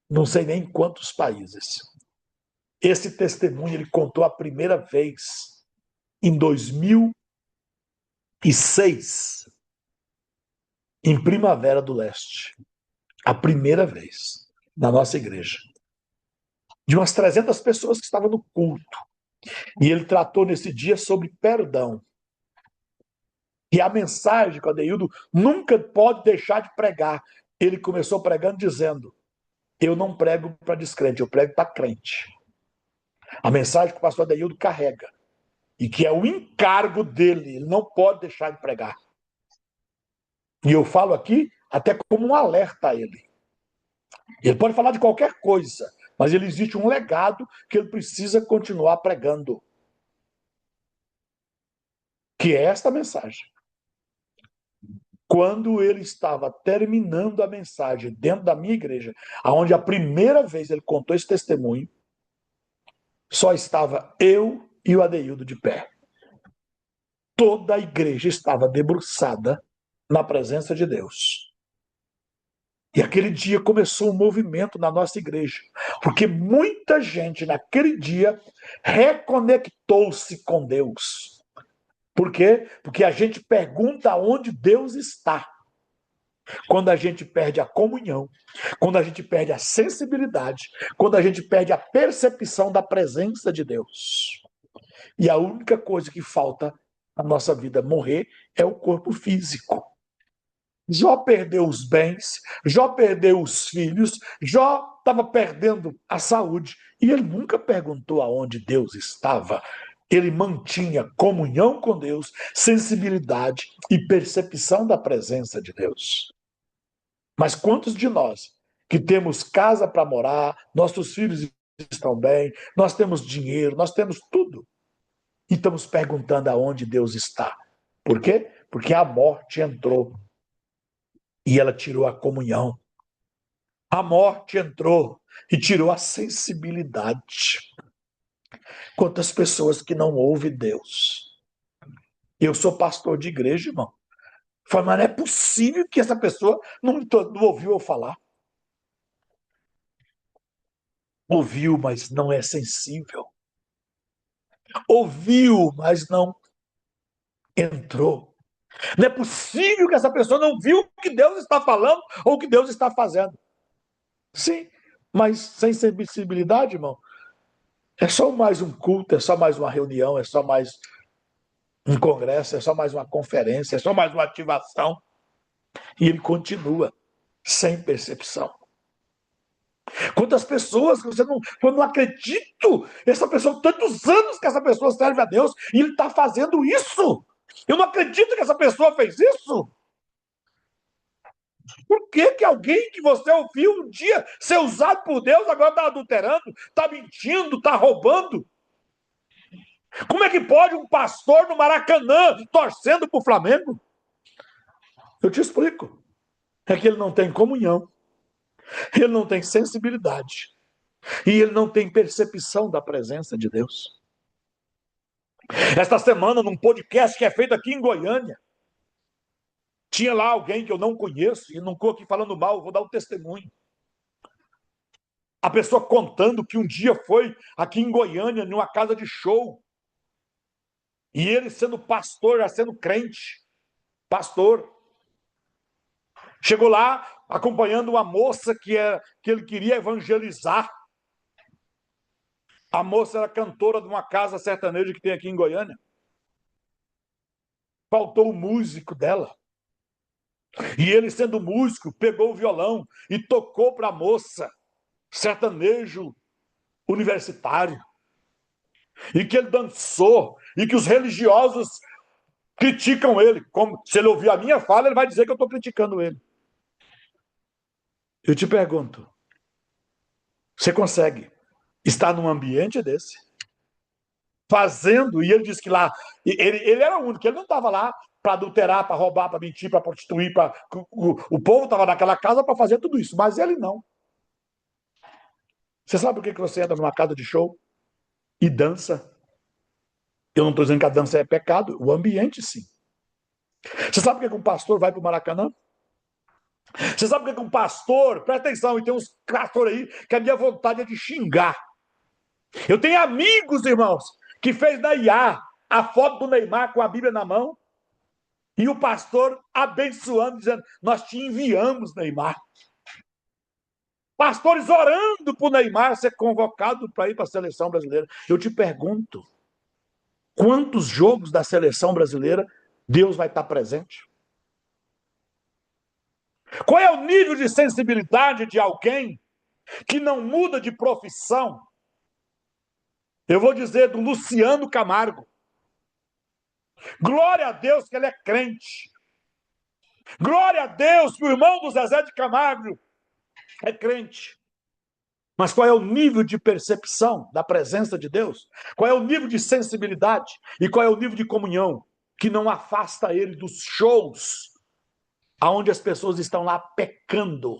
não sei nem em quantos países. Esse testemunho ele contou a primeira vez em 2006, em Primavera do Leste. A primeira vez na nossa igreja. De umas 300 pessoas que estavam no culto. E ele tratou nesse dia sobre perdão. E a mensagem que o Adeildo nunca pode deixar de pregar. Ele começou pregando dizendo: eu não prego para descrente, eu prego para crente. A mensagem que o pastor Adeildo carrega. E que é o encargo dele, ele não pode deixar de pregar. E eu falo aqui até como um alerta a ele. Ele pode falar de qualquer coisa, mas ele existe um legado que ele precisa continuar pregando. Que é esta mensagem. Quando ele estava terminando a mensagem dentro da minha igreja, aonde a primeira vez ele contou esse testemunho, só estava eu e o Adeildo de pé. Toda a igreja estava debruçada na presença de Deus. E aquele dia começou um movimento na nossa igreja, porque muita gente naquele dia reconectou-se com Deus. Por quê? Porque a gente pergunta onde Deus está. Quando a gente perde a comunhão, quando a gente perde a sensibilidade, quando a gente perde a percepção da presença de Deus. E a única coisa que falta na nossa vida morrer é o corpo físico. Jó perdeu os bens, Jó perdeu os filhos, Jó estava perdendo a saúde. E ele nunca perguntou aonde Deus estava. Ele mantinha comunhão com Deus, sensibilidade e percepção da presença de Deus. Mas quantos de nós que temos casa para morar, nossos filhos estão bem, nós temos dinheiro, nós temos tudo, e estamos perguntando aonde Deus está? Por quê? Porque a morte entrou e ela tirou a comunhão. A morte entrou e tirou a sensibilidade. Quantas pessoas que não ouvem Deus? Eu sou pastor de igreja, irmão. Fala, mas não é possível que essa pessoa não ouviu eu falar. Ouviu, mas não é sensível. Ouviu, mas não entrou. Não é possível que essa pessoa não viu o que Deus está falando ou o que Deus está fazendo. Sim, mas sem sensibilidade, irmão, é só mais um culto, é só mais uma reunião, é só mais um congresso, é só mais uma conferência, é só mais uma ativação. E ele continua sem percepção. Quantas pessoas que você não. Eu não acredito! Essa pessoa, tantos anos que essa pessoa serve a Deus e ele está fazendo isso! Eu não acredito que essa pessoa fez isso! Por que, que alguém que você ouviu um dia ser usado por Deus agora está adulterando, está mentindo, está roubando? Como é que pode um pastor no Maracanã torcendo para o Flamengo? Eu te explico. É que ele não tem comunhão, ele não tem sensibilidade e ele não tem percepção da presença de Deus. Esta semana, num podcast que é feito aqui em Goiânia, tinha lá alguém que eu não conheço, e não estou aqui falando mal, vou dar um testemunho. A pessoa contando que um dia foi aqui em Goiânia, numa casa de show, e ele sendo pastor, já sendo crente, pastor, chegou lá acompanhando uma moça que ele queria evangelizar. A moça era cantora de uma casa sertaneja que tem aqui em Goiânia. Faltou o músico dela. E ele, sendo músico, pegou o violão e tocou para a moça, sertanejo universitário. E que ele dançou, e que os religiosos criticam ele. Como se ele ouvir a minha fala, ele vai dizer que eu estou criticando ele. Eu te pergunto, você consegue estar num ambiente desse? Fazendo, e ele disse que lá, ele era o único, ele não estava lá para adulterar, para roubar, para mentir, para prostituir, o povo estava naquela casa para fazer tudo isso, mas ele não. Você sabe por que você entra numa casa de show e dança? Eu não estou dizendo que a dança é pecado, o ambiente sim. Você sabe por que um pastor vai para o Maracanã? Você sabe por que um pastor, presta atenção, e tem uns pastores aí que a minha vontade é de xingar. Eu tenho amigos, irmãos, que fez da IA a foto do Neymar com a Bíblia na mão e o pastor abençoando, dizendo: nós te enviamos, Neymar. Pastores orando para o Neymar ser convocado para ir para a seleção brasileira. Eu te pergunto, quantos jogos da seleção brasileira Deus vai estar presente? Qual é o nível de sensibilidade de alguém que não muda de profissão? Eu vou dizer do Luciano Camargo. Glória a Deus que ele é crente. Glória a Deus que o irmão do Zezé de Camargo é crente. Mas qual é o nível de percepção da presença de Deus? Qual é o nível de sensibilidade? E qual é o nível de comunhão que não afasta ele dos shows aonde as pessoas estão lá pecando?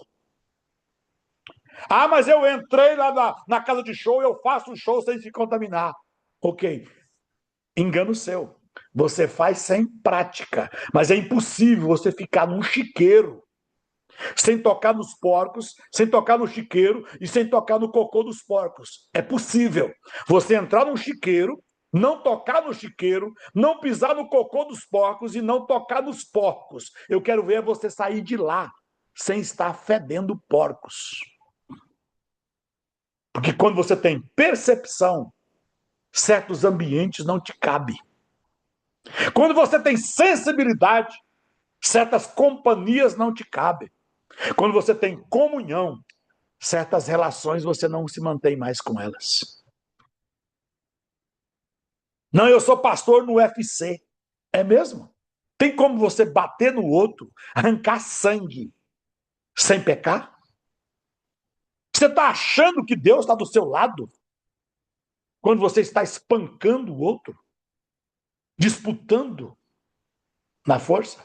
Ah, mas eu entrei lá na casa de show, eu faço um show sem se contaminar. Ok, engano seu. Você faz sem prática, mas é impossível você ficar num chiqueiro sem tocar nos porcos, sem tocar no chiqueiro e sem tocar no cocô dos porcos. É possível você entrar num chiqueiro, não tocar no chiqueiro, não pisar no cocô dos porcos e não tocar nos porcos. Eu quero ver você sair de lá sem estar fedendo porcos. Porque quando você tem percepção, certos ambientes não te cabem. Quando você tem sensibilidade, Certas companhias não te cabem. Quando você tem comunhão, certas relações você não se mantém mais com elas. Não, eu sou pastor no UFC. É mesmo? Tem como você bater no outro, arrancar sangue, sem pecar? Você está achando que Deus está do seu lado quando você está espancando o outro, disputando na força?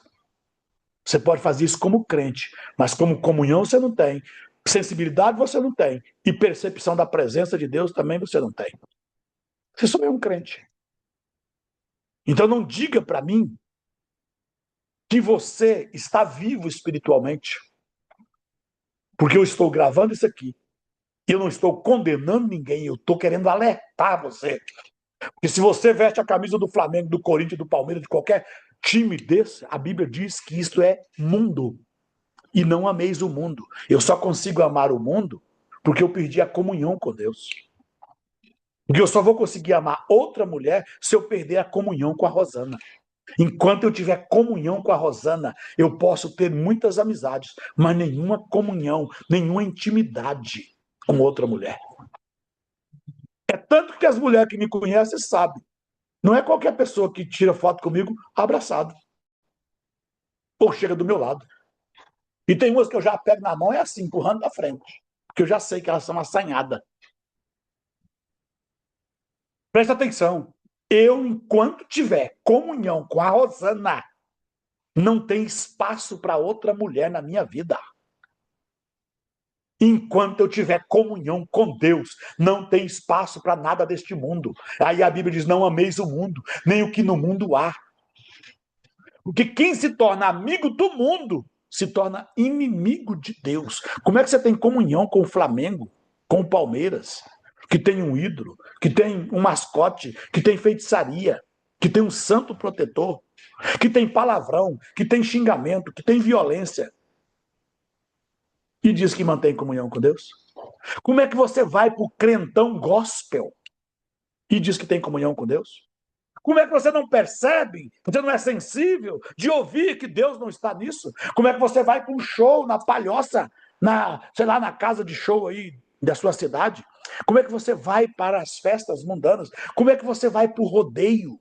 Você pode fazer isso como crente, mas como comunhão você não tem, sensibilidade você não tem, e percepção da presença de Deus também você não tem. Você só é um crente. Então não diga para mim que você está vivo espiritualmente, porque eu estou gravando isso aqui. Eu não estou condenando ninguém, eu estou querendo alertar você. Porque se você veste a camisa do Flamengo, do Corinthians, do Palmeiras, de qualquer time desse, a Bíblia diz que isto é mundo. E não ameis o mundo. Eu só consigo amar o mundo porque eu perdi a comunhão com Deus. Porque eu só vou conseguir amar outra mulher se eu perder a comunhão com a Rosana. Enquanto eu tiver comunhão com a Rosana, eu posso ter muitas amizades, mas nenhuma comunhão, nenhuma intimidade com outra mulher. É tanto que as mulheres que me conhecem sabem. Não é qualquer pessoa que tira foto comigo abraçado. Ou chega do meu lado. E tem umas que eu já pego na mão, é assim, empurrando para frente. Porque eu já sei que elas são assanhadas. Presta atenção. Eu, enquanto tiver comunhão com a Rosana, não tem espaço para outra mulher na minha vida. Enquanto eu tiver comunhão com Deus, não tem espaço para nada deste mundo. Aí a Bíblia diz: não ameis o mundo, nem o que no mundo há. Porque quem se torna amigo do mundo se torna inimigo de Deus. Como é que você tem comunhão com o Flamengo, com o Palmeiras, que tem um ídolo, que tem um mascote, que tem feitiçaria, que tem um santo protetor, que tem palavrão, que tem xingamento, que tem violência, e diz que mantém comunhão com Deus? Como é que você vai para o crentão gospel e diz que tem comunhão com Deus? Como é que você não percebe? Você não é sensível de ouvir que Deus não está nisso? Como é que você vai para um show na Palhoça, sei lá, na casa de show aí da sua cidade? Como é que você vai para as festas mundanas? Como é que você vai para o rodeio?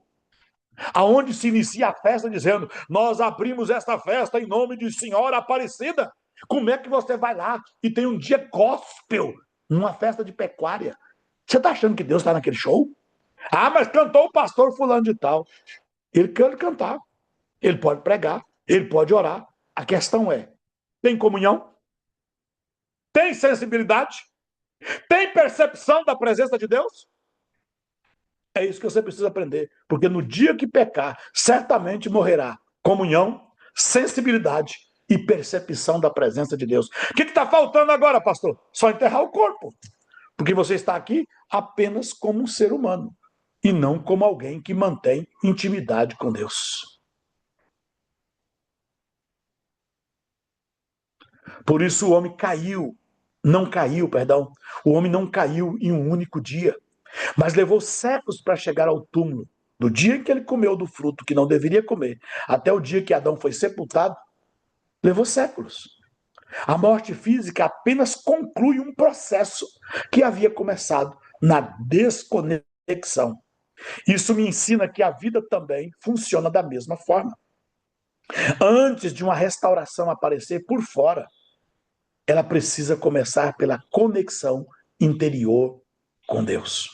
Aonde se inicia a festa dizendo: nós abrimos esta festa em nome de Senhora Aparecida. Como é que você vai lá e tem um dia gospel numa festa de pecuária? Você está achando que Deus está naquele show? Ah, mas cantou o pastor fulano de tal. Ele pode cantar, ele pode pregar, ele pode orar. A questão é: tem comunhão? Tem sensibilidade? Tem percepção da presença de Deus? É isso que você precisa aprender. Porque no dia que pecar, certamente morrerá comunhão, sensibilidade e percepção da presença de Deus. O que está faltando agora, pastor? Só enterrar o corpo. Porque você está aqui apenas como um ser humano e não como alguém que mantém intimidade com Deus. Por isso o homem perdão. O homem não caiu em um único dia, mas levou séculos para chegar ao túmulo. Do dia em que ele comeu do fruto que não deveria comer, até o dia que Adão foi sepultado, levou séculos. A morte física apenas conclui um processo que havia começado na desconexão. Isso me ensina que a vida também funciona da mesma forma. Antes de uma restauração aparecer por fora, ela precisa começar pela conexão interior com Deus.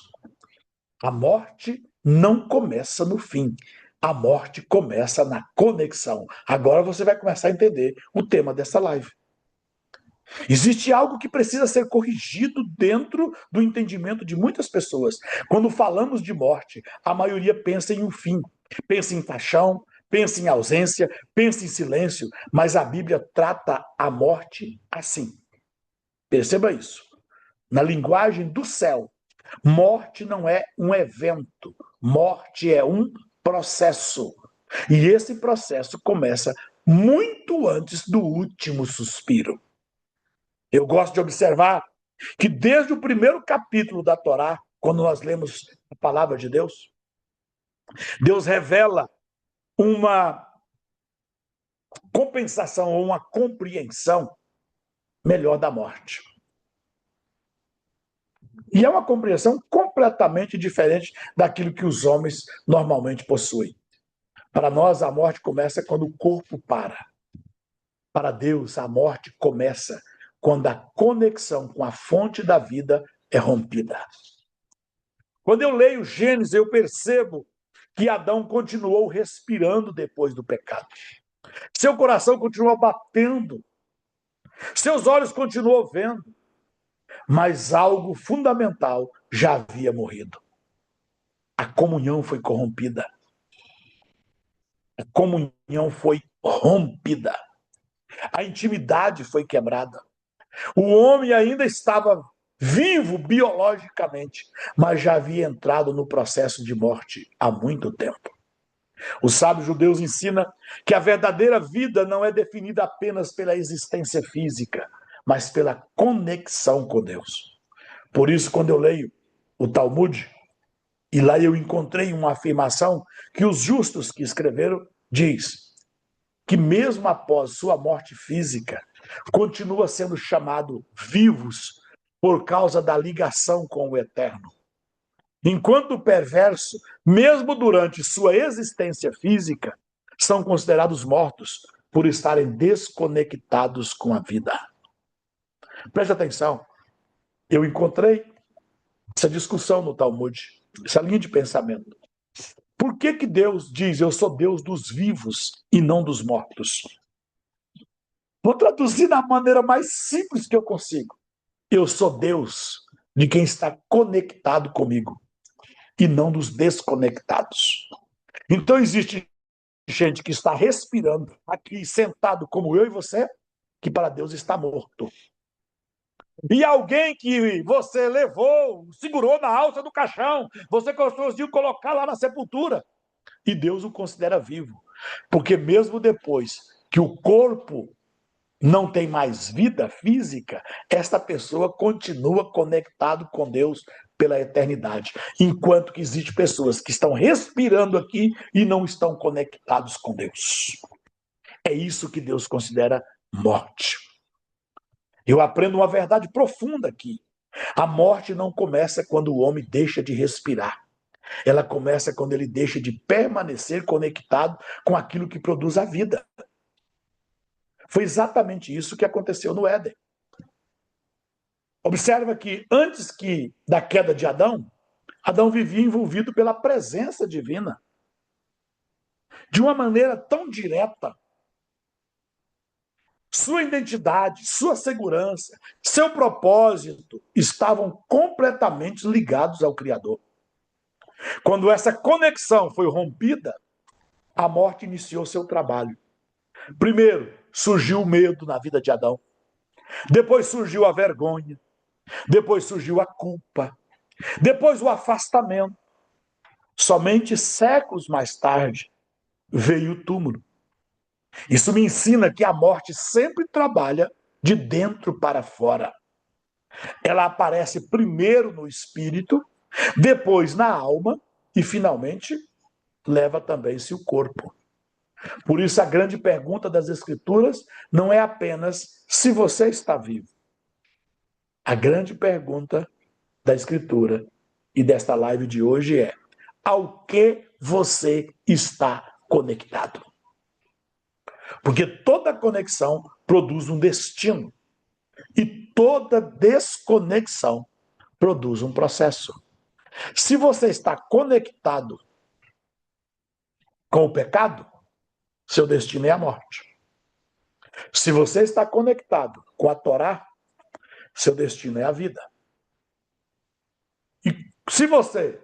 A morte não começa no fim. A morte começa na conexão. Agora você vai começar a entender o tema dessa live. Existe algo que precisa ser corrigido dentro do entendimento de muitas pessoas. Quando falamos de morte, a maioria pensa em um fim, pensa em paixão, pensa em ausência, pensa em silêncio, mas a Bíblia trata a morte assim. Perceba isso. Na linguagem do céu, morte não é um evento, morte é um processo. E esse processo começa muito antes do último suspiro. Eu gosto de observar que desde o primeiro capítulo da Torá, quando nós lemos a palavra de Deus, Deus revela uma compensação ou uma compreensão melhor da morte. E é uma compreensão completamente diferente daquilo que os homens normalmente possuem. Para nós, a morte começa quando o corpo para. Para Deus, a morte começa quando a conexão com a fonte da vida é rompida. Quando eu leio Gênesis, eu percebo que Adão continuou respirando depois do pecado. Seu coração continuou batendo. Seus olhos continuou vendo. Mas algo fundamental já havia morrido. A comunhão foi corrompida. A comunhão foi rompida. A intimidade foi quebrada. O homem ainda estava vivo biologicamente, mas já havia entrado no processo de morte há muito tempo. O sábio judeu ensina que a verdadeira vida não é definida apenas pela existência física, mas pela conexão com Deus. Por isso, quando eu leio o Talmud, e lá eu encontrei uma afirmação que os justos que escreveram diz que mesmo após sua morte física, continua sendo chamado vivos por causa da ligação com o eterno. Enquanto o perverso, mesmo durante sua existência física, são considerados mortos por estarem desconectados com a vida. Preste atenção, eu encontrei essa discussão no Talmud, essa linha de pensamento. Por que Deus diz, eu sou Deus dos vivos e não dos mortos? Vou traduzir da maneira mais simples que eu consigo. Eu sou Deus de quem está conectado comigo e não dos desconectados. Então existe gente que está respirando aqui sentado como eu e você, que para Deus está morto. E alguém que você levou, segurou na alça do caixão, você conseguiu colocar lá na sepultura, e Deus o considera vivo. Porque mesmo depois que o corpo não tem mais vida física, esta pessoa continua conectado com Deus pela eternidade. Enquanto que existem pessoas que estão respirando aqui e não estão conectados com Deus. É isso que Deus considera morte. Eu aprendo uma verdade profunda aqui. A morte não começa quando o homem deixa de respirar. Ela começa quando ele deixa de permanecer conectado com aquilo que produz a vida. Foi exatamente isso que aconteceu no Éden. Observa que antes da queda de Adão, Adão vivia envolvido pela presença divina. De uma maneira tão direta. Sua identidade, sua segurança, seu propósito estavam completamente ligados ao Criador. Quando essa conexão foi rompida, a morte iniciou seu trabalho. Primeiro, surgiu o medo na vida de Adão. Depois surgiu a vergonha. Depois surgiu a culpa. Depois o afastamento. Somente séculos mais tarde veio o túmulo. Isso me ensina que a morte sempre trabalha de dentro para fora. Ela aparece primeiro no espírito, depois na alma e, finalmente, leva também-se o corpo. Por isso, a grande pergunta das Escrituras não é apenas se você está vivo. A grande pergunta da Escritura e desta live de hoje é: ao que você está conectado? Porque toda conexão produz um destino. E toda desconexão produz um processo. Se você está conectado com o pecado, seu destino é a morte. Se você está conectado com a Torá, seu destino é a vida. E se você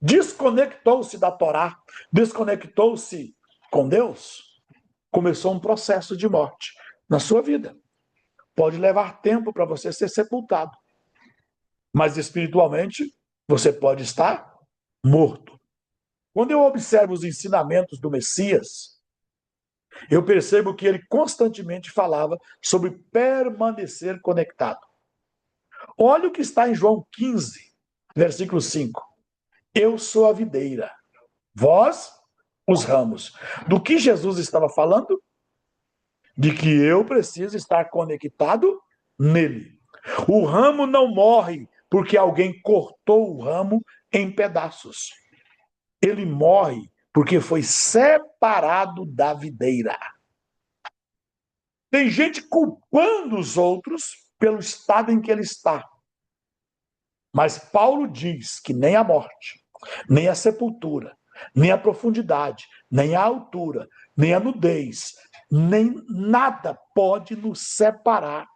desconectou-se da Torá, desconectou-se com Deus, começou um processo de morte na sua vida. Pode levar tempo para você ser sepultado. Mas espiritualmente, você pode estar morto. Quando eu observo os ensinamentos do Messias, eu percebo que ele constantemente falava sobre permanecer conectado. Olha o que está em João 15, versículo 5. Eu sou a videira, vós os ramos. Do que Jesus estava falando? de que eu preciso estar conectado nele. O ramo não morre porque alguém cortou o ramo em pedaços. Ele morre porque foi separado da videira. Tem gente culpando os outros pelo estado em que ele está. Mas Paulo diz que nem a morte, nem a sepultura, nem a profundidade, nem a altura, nem a nudez, nem nada pode nos separar,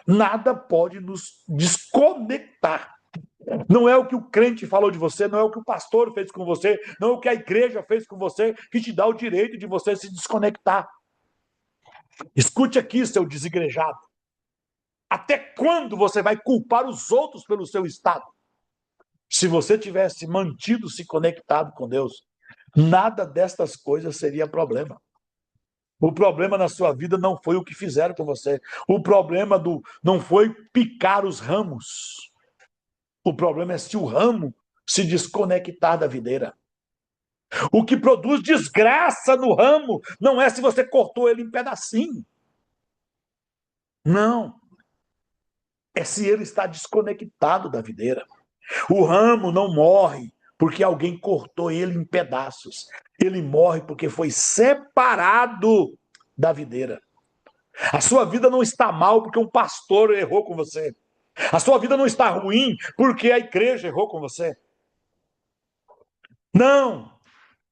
nada pode nos desconectar. Não é o que o crente falou de você, não é o que o pastor fez com você, não é o que a igreja fez com você que te dá o direito de você se desconectar. Escute aqui, seu desigrejado. Até quando você vai culpar os outros pelo seu estado? Se você tivesse mantido-se conectado com Deus, nada destas coisas seria problema. O problema na sua vida não foi o que fizeram com você. O problema não foi picar os ramos. O problema é se o ramo se desconectar da videira. O que produz desgraça no ramo não é se você cortou ele em pedacinho. Não. É se ele está desconectado da videira. O ramo não morre porque alguém cortou ele em pedaços. Ele morre porque foi separado da videira. A sua vida não está mal porque um pastor errou com você. A sua vida não está ruim porque a igreja errou com você. Não,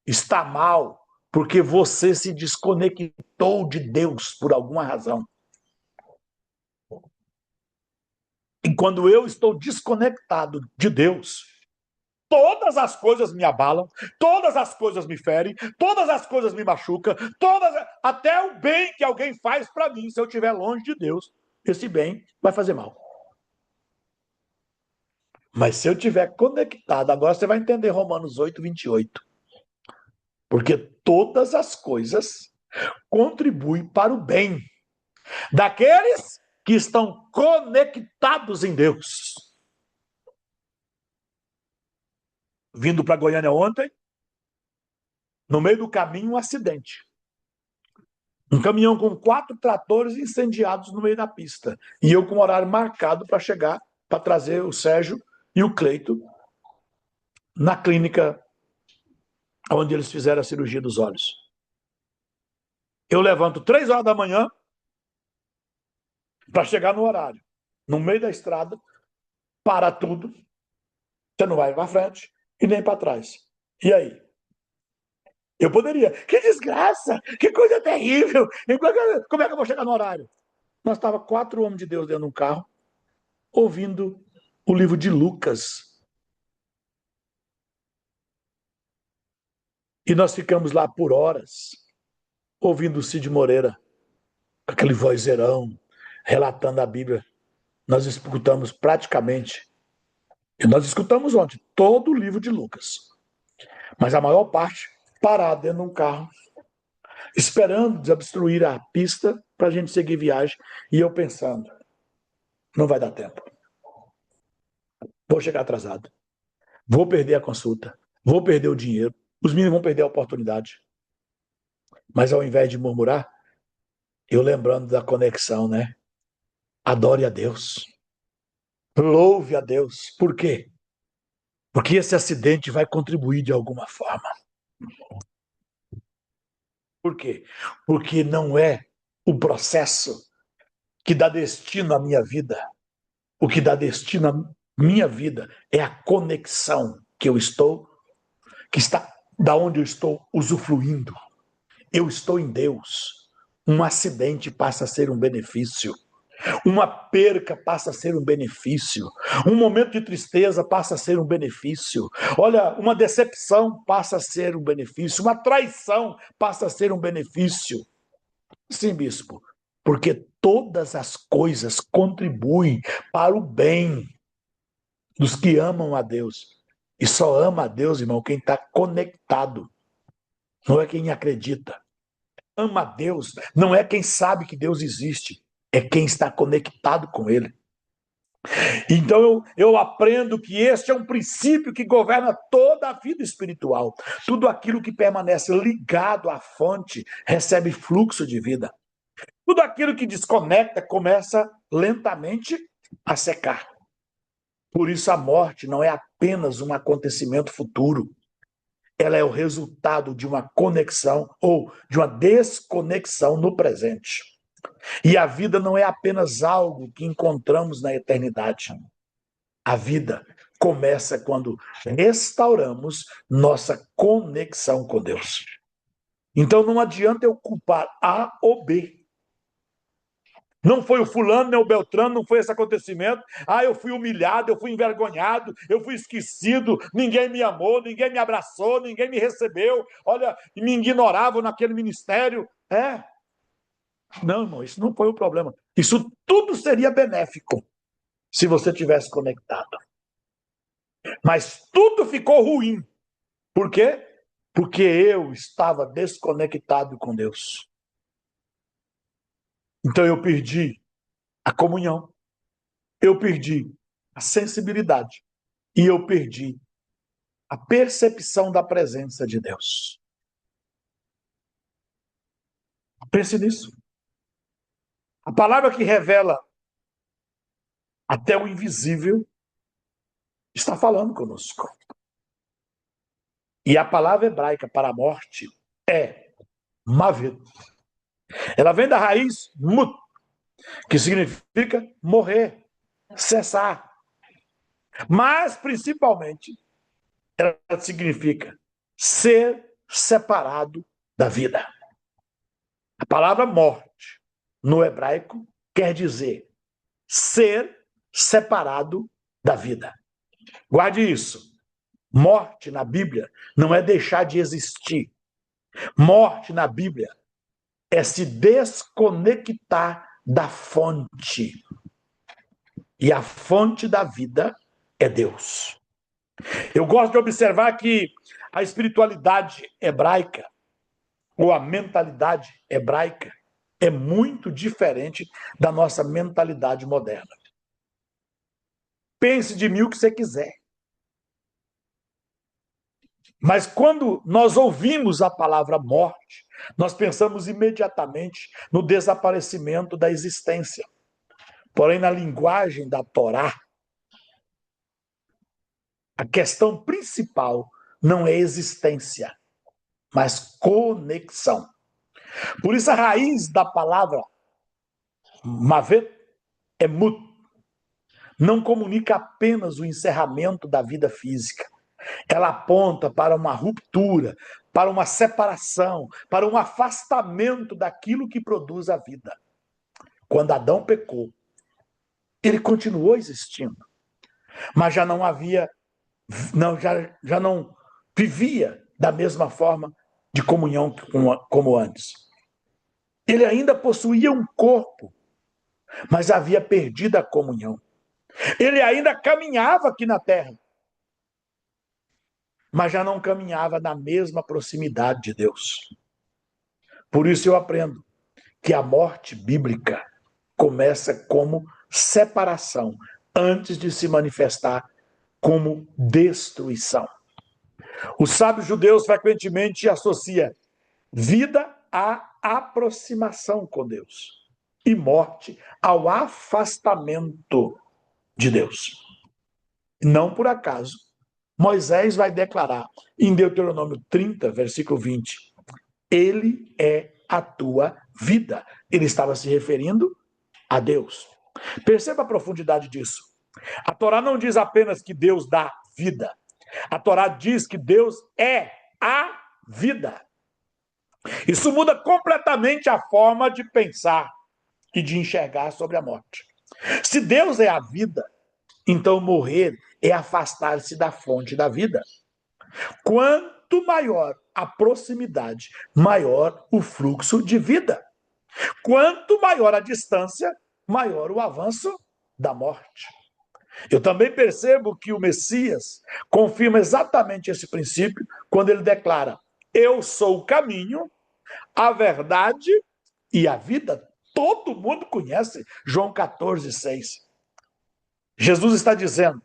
está mal porque você se desconectou de Deus por alguma razão. E quando eu estou desconectado de Deus, todas as coisas me abalam, todas as coisas me ferem, todas as coisas me machucam, até o bem que alguém faz para mim, se eu estiver longe de Deus, esse bem vai fazer mal. Mas se eu estiver conectado, agora você vai entender Romanos 8, 28. Porque todas as coisas contribuem para o bem daqueles que estão conectados em Deus. Vindo para Goiânia ontem, no meio do caminho, um acidente. Um caminhão com 4 tratores incendiados no meio da pista. E eu com o horário marcado para chegar, para trazer o Sérgio e o Cleito na clínica onde eles fizeram a cirurgia dos olhos. Eu levanto 3 horas da manhã para chegar no horário. No meio da estrada, para tudo. Você não vai para frente e nem para trás. E aí? Eu poderia. Que desgraça! Que coisa terrível! Como é que eu vou chegar no horário? Nós estávamos 4 homens de Deus dentro de um carro, ouvindo o livro de Lucas. E nós ficamos lá por horas, ouvindo o Cid Moreira, com aquele vozeirão, relatando a Bíblia. Nós escutamos praticamente, e nós escutamos ontem, todo o livro de Lucas. Mas a maior parte parado dentro de um carro, esperando desobstruir a pista para a gente seguir viagem. E eu pensando, não vai dar tempo. Vou chegar atrasado. Vou perder a consulta. Vou perder o dinheiro. Os meninos vão perder a oportunidade. Mas ao invés de murmurar, eu lembrando da conexão, né? Adore a Deus. Louve a Deus. Por quê? Porque esse acidente vai contribuir de alguma forma. Por quê? Porque não é o processo que dá destino à minha vida. O que dá destino à minha vida é a conexão que eu estou, que está da onde eu estou usufruindo. Eu estou em Deus. Um acidente passa a ser um benefício. Uma perca passa a ser um benefício. Um momento de tristeza passa a ser um benefício. Olha, uma decepção passa a ser um benefício. Uma traição passa a ser um benefício. Sim, bispo, porque todas as coisas contribuem para o bem dos que amam a Deus. E só ama a Deus, irmão, quem está conectado. Não é quem acredita. Ama a Deus não é quem sabe que Deus existe, é quem está conectado com Ele. Então eu aprendo que este é um princípio que governa toda a vida espiritual. Tudo aquilo que permanece ligado à fonte recebe fluxo de vida. Tudo aquilo que desconecta começa lentamente a secar. Por isso a morte não é apenas um acontecimento futuro. Ela é o resultado de uma conexão ou de uma desconexão no presente. E a vida não é apenas algo que encontramos na eternidade. A vida começa quando restauramos nossa conexão com Deus. Então não adianta eu culpar A ou B. Não foi o fulano, nem o Beltrano, não foi esse acontecimento. Eu fui humilhado, eu fui envergonhado, eu fui esquecido, ninguém me amou, ninguém me abraçou, ninguém me recebeu. Olha, me ignoravam naquele ministério. Não, irmão, isso não foi o problema. Isso tudo seria benéfico se você tivesse conectado. Mas tudo ficou ruim. Por quê? Porque eu estava desconectado com Deus. Então eu perdi a comunhão, eu perdi a sensibilidade e eu perdi a percepção da presença de Deus. Pense nisso. A palavra que revela até o invisível está falando conosco. E a palavra hebraica para a morte é mavet. Ela vem da raiz mut, que significa morrer, cessar. Mas, principalmente, ela significa ser separado da vida. A palavra morte, no hebraico, quer dizer ser separado da vida. Guarde isso. Morte na Bíblia não é deixar de existir. Morte na Bíblia é se desconectar da fonte. E a fonte da vida é Deus. Eu gosto de observar que a espiritualidade hebraica, ou a mentalidade hebraica, é muito diferente da nossa mentalidade moderna. Pense de mim o que você quiser. Mas quando nós ouvimos a palavra morte, nós pensamos imediatamente no desaparecimento da existência. Porém, na linguagem da Torá, a questão principal não é existência, mas conexão. Por isso, a raiz da palavra mavet é mut. Não comunica apenas o encerramento da vida física. Ela aponta para uma ruptura, para uma separação, para um afastamento daquilo que produz a vida. Quando Adão pecou, ele continuou existindo, mas já não havia, já não vivia da mesma forma de comunhão como antes. Ele ainda possuía um corpo, mas havia perdido a comunhão. Ele ainda caminhava aqui na terra, mas já não caminhava na mesma proximidade de Deus. Por isso eu aprendo que a morte bíblica começa como separação, antes de se manifestar como destruição. Os sábios judeus frequentemente associam vida à aproximação com Deus e morte ao afastamento de Deus. Não por acaso, Moisés vai declarar em Deuteronômio 30, versículo 20, ele é a tua vida. Ele estava se referindo a Deus. Perceba a profundidade disso. A Torá não diz apenas que Deus dá vida. A Torá diz que Deus é a vida. Isso muda completamente a forma de pensar e de enxergar sobre a morte. Se Deus é a vida, então morrer é afastar-se da fonte da vida. Quanto maior a proximidade, maior o fluxo de vida. Quanto maior a distância, maior o avanço da morte. Eu também percebo que o Messias confirma exatamente esse princípio quando ele declara: eu sou o caminho, a verdade e a vida. Todo mundo conhece João 14, 6. Jesus está dizendo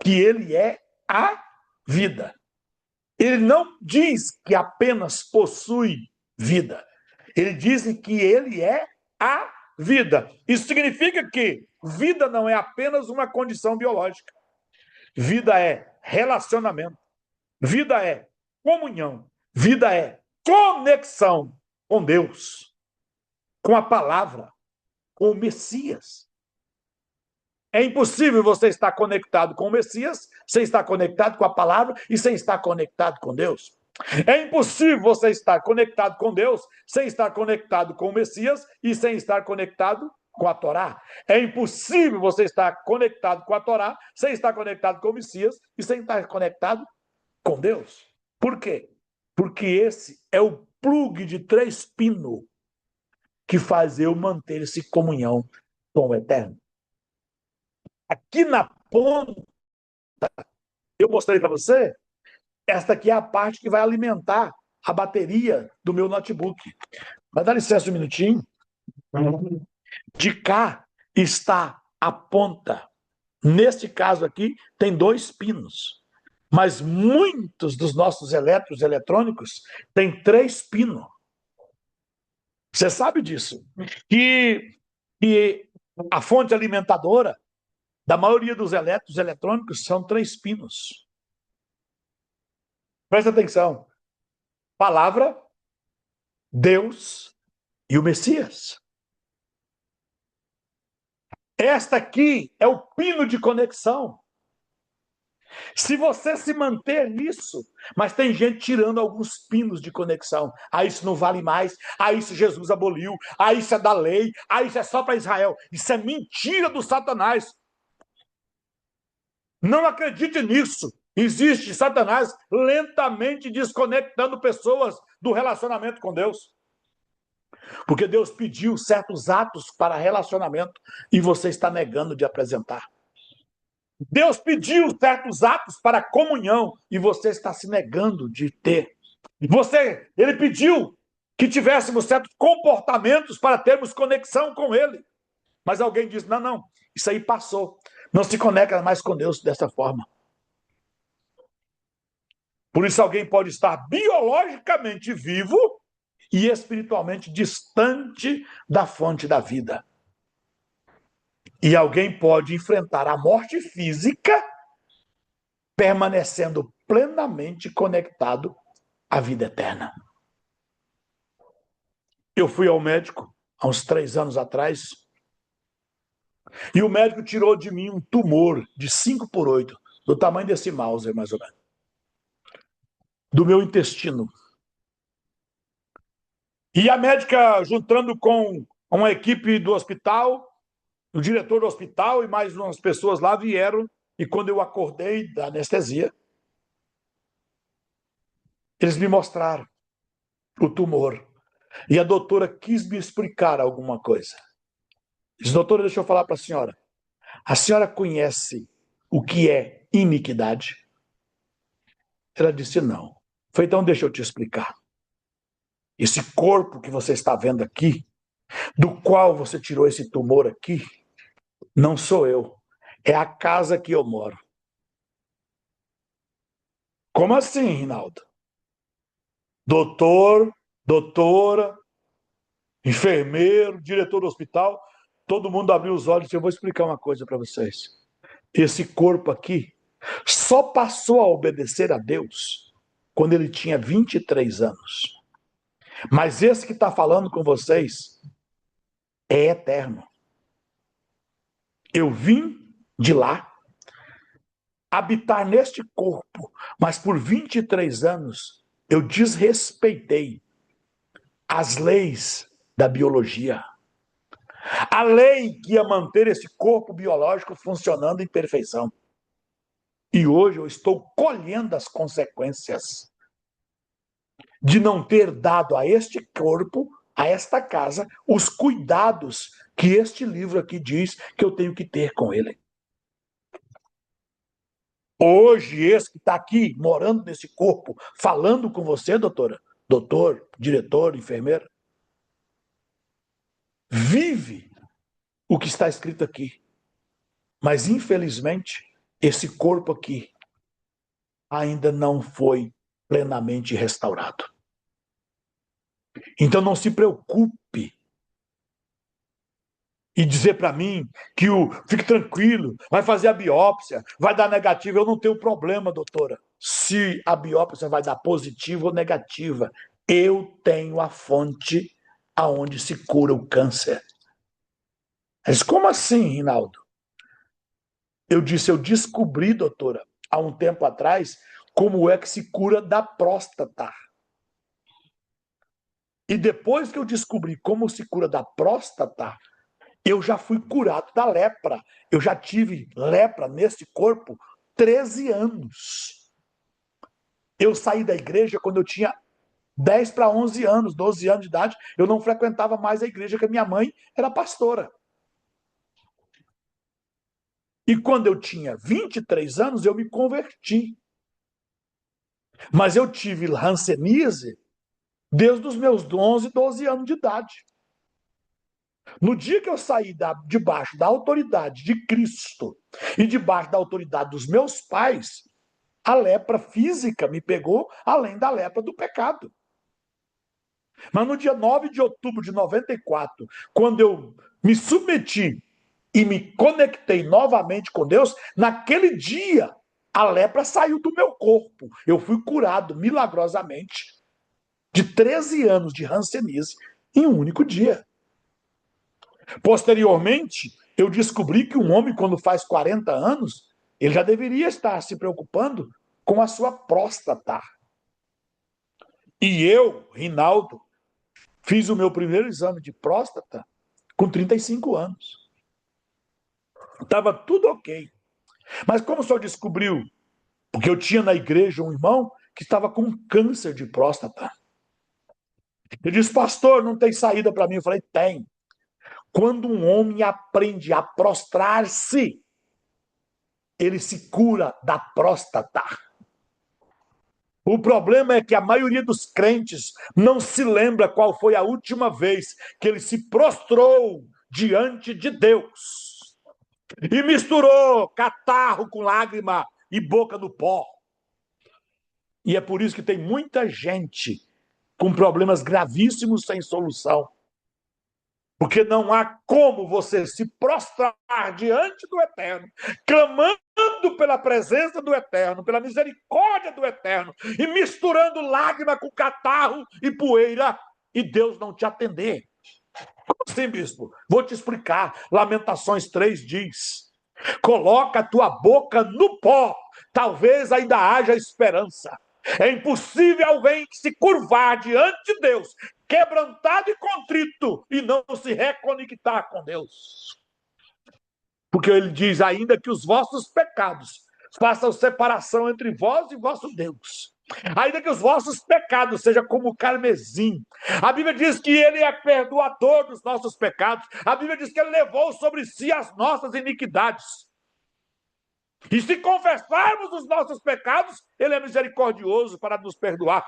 que ele é a vida. Ele não diz que apenas possui vida. Ele diz que ele é a vida. Isso significa que vida não é apenas uma condição biológica. Vida é relacionamento. Vida é comunhão. Vida é conexão com Deus, com a palavra, com o Messias. É impossível você estar conectado com o Messias sem estar conectado com a palavra e sem estar conectado com Deus. É impossível você estar conectado com Deus sem estar conectado com o Messias e sem estar conectado com a Torá. É impossível você estar conectado com a Torá sem estar conectado com o Messias e sem estar conectado com Deus. Por quê? Porque esse é o plugue de 3 pinos que faz eu manter essa comunhão com o Eterno. Aqui na ponta, eu mostrei para você, esta aqui é a parte que vai alimentar a bateria do meu notebook. Mas dá licença um minutinho. De cá está a ponta. Neste caso aqui, tem 2 pinos. Mas muitos dos nossos eletrônicos têm 3 pinos. Você sabe disso. E a fonte alimentadora da maioria dos eletrônicos são 3 pinos. Presta atenção. Palavra, Deus e o Messias. Esta aqui é o pino de conexão. Se você se manter nisso, mas tem gente tirando alguns pinos de conexão. Ah, isso não vale mais. Ah, isso Jesus aboliu. Ah, isso é da lei. Ah, isso é só para Israel. Isso é mentira do Satanás. Não acredite nisso. Existe Satanás lentamente desconectando pessoas do relacionamento com Deus. Porque Deus pediu certos atos para relacionamento e você está negando de apresentar. Deus pediu certos atos para comunhão e você está se negando de ter. Ele pediu que tivéssemos certos comportamentos para termos conexão com Ele. Mas alguém diz, não, isso aí passou. Não se conecta mais com Deus dessa forma. Por isso alguém pode estar biologicamente vivo e espiritualmente distante da fonte da vida. E alguém pode enfrentar a morte física permanecendo plenamente conectado à vida eterna. Eu fui ao médico há uns 3 anos atrás e o médico tirou de mim um tumor de 5/8, do tamanho desse mouse, mais ou menos, do meu intestino. E a médica, juntando com uma equipe do hospital, o diretor do hospital e mais umas pessoas lá vieram, e quando eu acordei da anestesia, eles me mostraram o tumor. E a doutora quis me explicar alguma coisa. Disse, doutora, deixa eu falar para a senhora. A senhora conhece o que é iniquidade? Ela disse, não. Falei, então deixa eu te explicar. Esse corpo que você está vendo aqui, do qual você tirou esse tumor aqui, não sou eu. É a casa que eu moro. Como assim, Rinaldo? Doutor, doutora, enfermeiro, diretor do hospital, todo mundo abriu os olhos e eu vou explicar uma coisa para vocês. Esse corpo aqui só passou a obedecer a Deus quando ele tinha 23 anos. Mas esse que está falando com vocês é eterno. Eu vim de lá habitar neste corpo, mas por 23 anos eu desrespeitei as leis da biologia. A lei que ia manter esse corpo biológico funcionando em perfeição. E hoje eu estou colhendo as consequências de não ter dado a este corpo, a esta casa, os cuidados que este livro aqui diz que eu tenho que ter com ele. Hoje, esse que está aqui, morando nesse corpo, falando com você, doutora, doutor, diretor, enfermeira, vive o que está escrito aqui. Mas, infelizmente, esse corpo aqui ainda não foi plenamente restaurado. Então não se preocupe e dizer para mim que fique tranquilo, vai fazer a biópsia, vai dar negativa. Eu não tenho problema, doutora, se a biópsia vai dar positiva ou negativa. Eu tenho a fonte aonde se cura o câncer. Mas como assim, Rinaldo? Eu disse, eu descobri, doutora, há um tempo atrás, como é que se cura da próstata. E depois que eu descobri como se cura da próstata, eu já fui curado da lepra. Eu já tive lepra nesse corpo 13 anos. Eu saí da igreja quando eu tinha 10 para 11 anos, 12 anos de idade. Eu não frequentava mais a igreja, porque a minha mãe era pastora. E quando eu tinha 23 anos, eu me converti. Mas eu tive hanseníase desde os meus 11, 12 anos de idade. No dia que eu saí debaixo da autoridade de Cristo e debaixo da autoridade dos meus pais, a lepra física me pegou, além da lepra do pecado. Mas no dia 9 de outubro de 94, quando eu me submeti e me conectei novamente com Deus, naquele dia a lepra saiu do meu corpo. Eu fui curado milagrosamente de 13 anos de hanseníase em um único dia. Posteriormente, eu descobri que um homem, quando faz 40 anos, ele já deveria estar se preocupando com a sua próstata. E eu, Rinaldo, fiz o meu primeiro exame de próstata com 35 anos. Estava tudo ok. Mas como o senhor descobriu? Porque eu tinha na igreja um irmão que estava com câncer de próstata. Ele disse, pastor, não tem saída para mim. Eu falei, tem. Quando um homem aprende a prostrar-se, ele se cura da próstata. O problema é que a maioria dos crentes não se lembra qual foi a última vez que ele se prostrou diante de Deus e misturou catarro com lágrima e boca no pó. E é por isso que tem muita gente com problemas gravíssimos sem solução. Porque não há como você se prostrar diante do Eterno, clamando pela presença do Eterno, pela misericórdia do Eterno, e misturando lágrima com catarro e poeira, e Deus não te atender. Como assim, bispo? Vou te explicar. Lamentações 3 diz: coloca a tua boca no pó, talvez ainda haja esperança. É impossível alguém que se curvar diante de Deus, quebrantado e contrito, e não se reconectar com Deus. Porque ele diz, ainda que os vossos pecados façam separação entre vós e vosso Deus, ainda que os vossos pecados sejam como o carmesim. A Bíblia diz que ele é perdoador dos nossos pecados. A Bíblia diz que ele levou sobre si as nossas iniquidades. E se confessarmos os nossos pecados, ele é misericordioso para nos perdoar.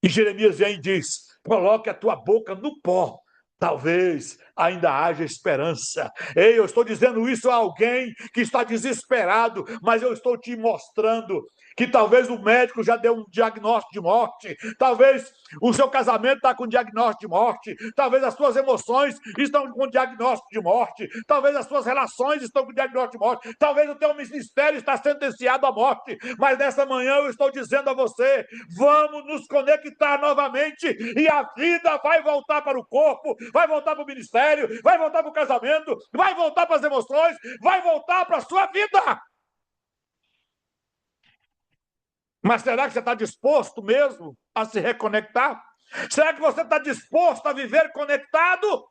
E Jeremias vem e diz, coloque a tua boca no pó, talvez ainda haja esperança. Ei, eu estou dizendo isso a alguém que está desesperado, mas eu estou te mostrando que talvez o médico já deu um diagnóstico de morte, talvez o seu casamento está com diagnóstico de morte, talvez as suas emoções estão com diagnóstico de morte, talvez as suas relações estão com diagnóstico de morte, talvez o teu ministério está sentenciado à morte, mas nessa manhã eu estou dizendo a você, vamos nos conectar novamente e a vida vai voltar para o corpo, vai voltar para o ministério, vai voltar para o casamento, vai voltar para as emoções, vai voltar para a sua vida. Mas será que você está disposto mesmo a se reconectar? Será que você está disposto a viver conectado?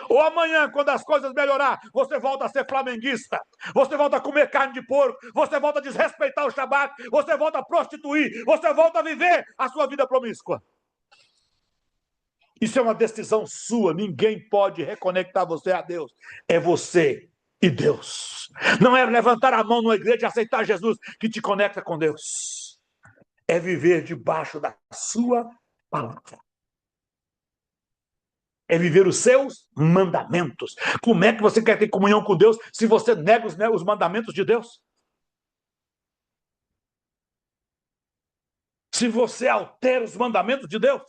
Ou amanhã, quando as coisas melhorar, você volta a ser flamenguista, você volta a comer carne de porco, você volta a desrespeitar o Shabat, você volta a prostituir, você volta a viver a sua vida promíscua. Isso é uma decisão sua, ninguém pode reconectar você a Deus. É você e Deus. Não é levantar a mão numa igreja e aceitar Jesus que te conecta com Deus. É viver debaixo da sua palavra. É viver os seus mandamentos. Como é que você quer ter comunhão com Deus se você nega os mandamentos de Deus? se você altera os mandamentos de Deus.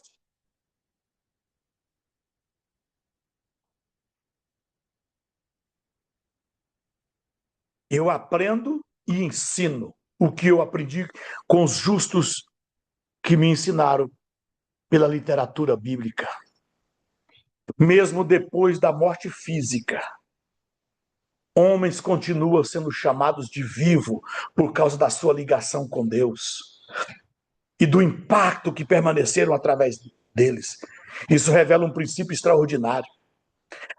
Eu aprendo e ensino o que eu aprendi com os justos que me ensinaram pela literatura bíblica. Mesmo depois da morte física, homens continuam sendo chamados de vivo por causa da sua ligação com Deus e do impacto que permaneceram através deles. Isso revela um princípio extraordinário.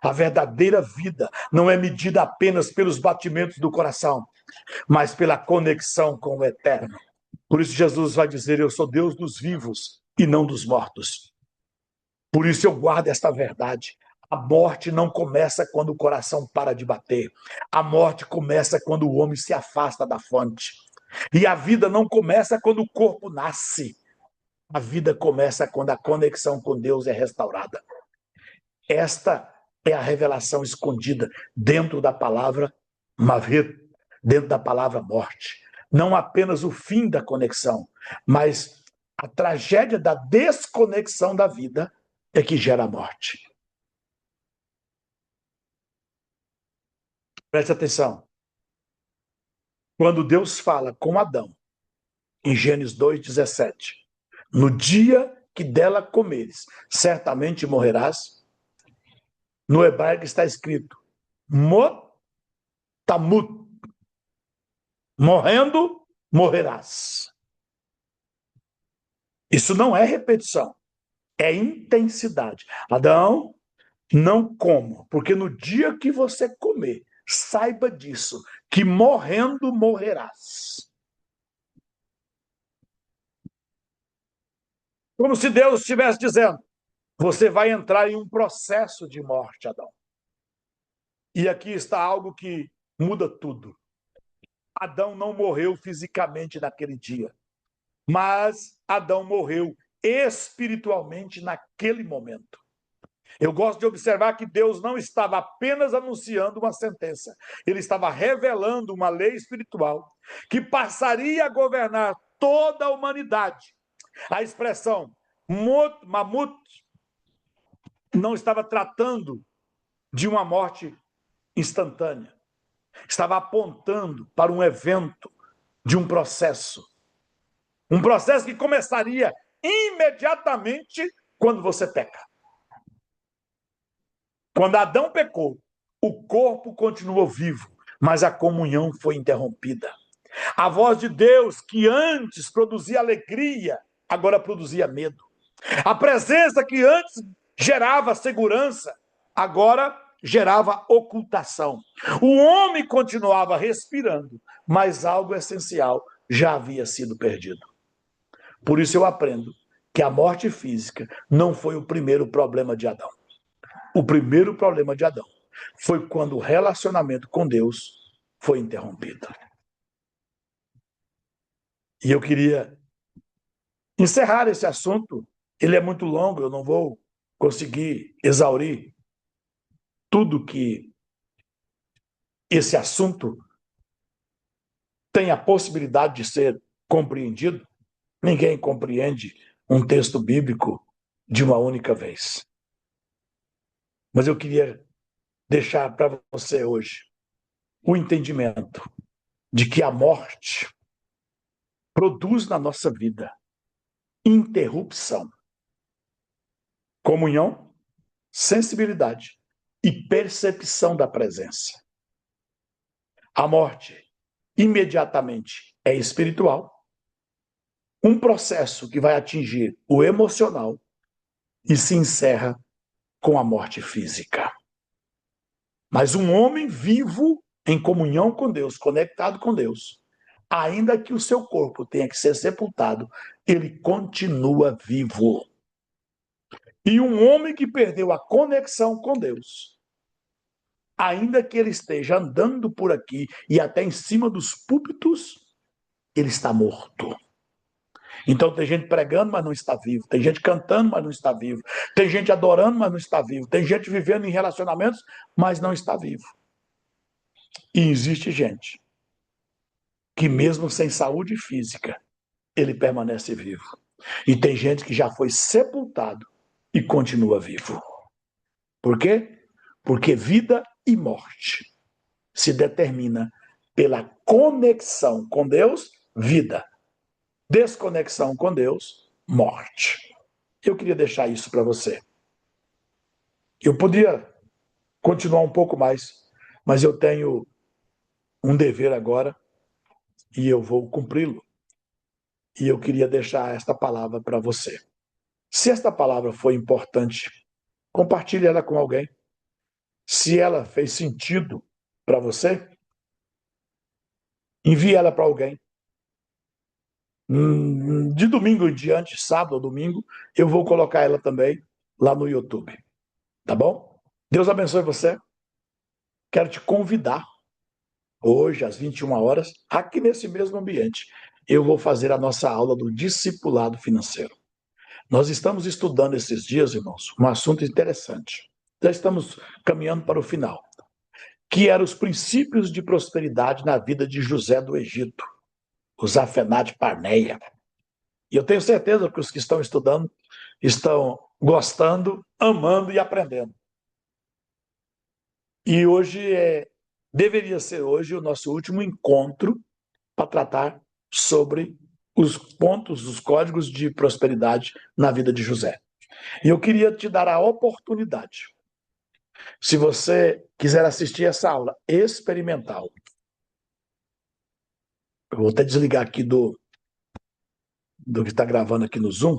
A verdadeira vida não é medida apenas pelos batimentos do coração, mas pela conexão com o eterno. Por isso Jesus vai dizer: eu sou Deus dos vivos e não dos mortos. Por isso eu guardo esta verdade. A morte não começa quando o coração para de bater. A morte começa quando o homem se afasta da fonte. E a vida não começa quando o corpo nasce. A vida começa quando a conexão com Deus é restaurada. Esta é a revelação escondida dentro da palavra Mavir, dentro da palavra morte. Não apenas o fim da conexão, mas a tragédia da desconexão da vida é que gera a morte. Preste atenção. Quando Deus fala com Adão, em Gênesis 2,17, no dia que dela comeres, certamente morrerás. No hebraico está escrito, motamut, morrendo, morrerás. Isso não é repetição, é intensidade. Adão, não coma, porque no dia que você comer, saiba disso, que morrendo morrerás. Como se Deus estivesse dizendo, você vai entrar em um processo de morte, Adão. E aqui está algo que muda tudo. Adão não morreu fisicamente naquele dia, mas Adão morreu espiritualmente naquele momento. Eu gosto de observar que Deus não estava apenas anunciando uma sentença, ele estava revelando uma lei espiritual que passaria a governar toda a humanidade. A expressão mamut não estava tratando de uma morte instantânea, estava apontando para um evento de um processo que começaria imediatamente quando você peca. Quando Adão pecou, o corpo continuou vivo, mas a comunhão foi interrompida. A voz de Deus, que antes produzia alegria, agora produzia medo. A presença que antes gerava segurança, agora gerava ocultação. O homem continuava respirando, mas algo essencial já havia sido perdido. Por isso eu aprendo que a morte física não foi o primeiro problema de Adão. O primeiro problema de Adão foi quando o relacionamento com Deus foi interrompido. E eu queria encerrar esse assunto. Ele é muito longo, eu não vou conseguir exaurir tudo que esse assunto tem a possibilidade de ser compreendido. Ninguém compreende um texto bíblico de uma única vez. Mas eu queria deixar para você hoje o entendimento de que a morte produz na nossa vida interrupção, comunhão, sensibilidade e percepção da presença. A morte imediatamente é espiritual, um processo que vai atingir o emocional e se encerra com a morte física. Mas um homem vivo em comunhão com Deus, conectado com Deus, ainda que o seu corpo tenha que ser sepultado, ele continua vivo. E um homem que perdeu a conexão com Deus, ainda que ele esteja andando por aqui e até em cima dos púlpitos, ele está morto. Então tem gente pregando, mas não está vivo. Tem gente cantando, mas não está vivo. Tem gente adorando, mas não está vivo. Tem gente vivendo em relacionamentos, mas não está vivo. E existe gente que mesmo sem saúde física, ele permanece vivo. E tem gente que já foi sepultado e continua vivo. Por quê? Porque vida e morte se determina pela conexão com Deus, vida. Desconexão com Deus, morte. Eu queria deixar isso para você. Eu podia continuar um pouco mais, mas eu tenho um dever agora e eu vou cumpri-lo. E eu queria deixar esta palavra para você. Se esta palavra foi importante, compartilhe ela com alguém. Se ela fez sentido para você, envie ela para alguém. De domingo em diante, sábado ou domingo, eu vou colocar ela também lá no YouTube. Tá bom? Deus abençoe você. Quero te convidar hoje, às 21 horas, aqui nesse mesmo ambiente. Eu vou fazer a nossa aula do discipulado financeiro. Nós estamos estudando esses dias, irmãos, um assunto interessante. Já estamos caminhando para o final, que eram os princípios de prosperidade na vida de José do Egito, o Zafenate Parneia. E eu tenho certeza que os que estão estudando estão gostando, amando e aprendendo. E hoje deveria ser hoje o nosso último encontro para tratar sobre os pontos, os códigos de prosperidade na vida de José. E eu queria te dar a oportunidade, se você quiser assistir essa aula experimental, eu vou até desligar aqui do que está gravando aqui no Zoom,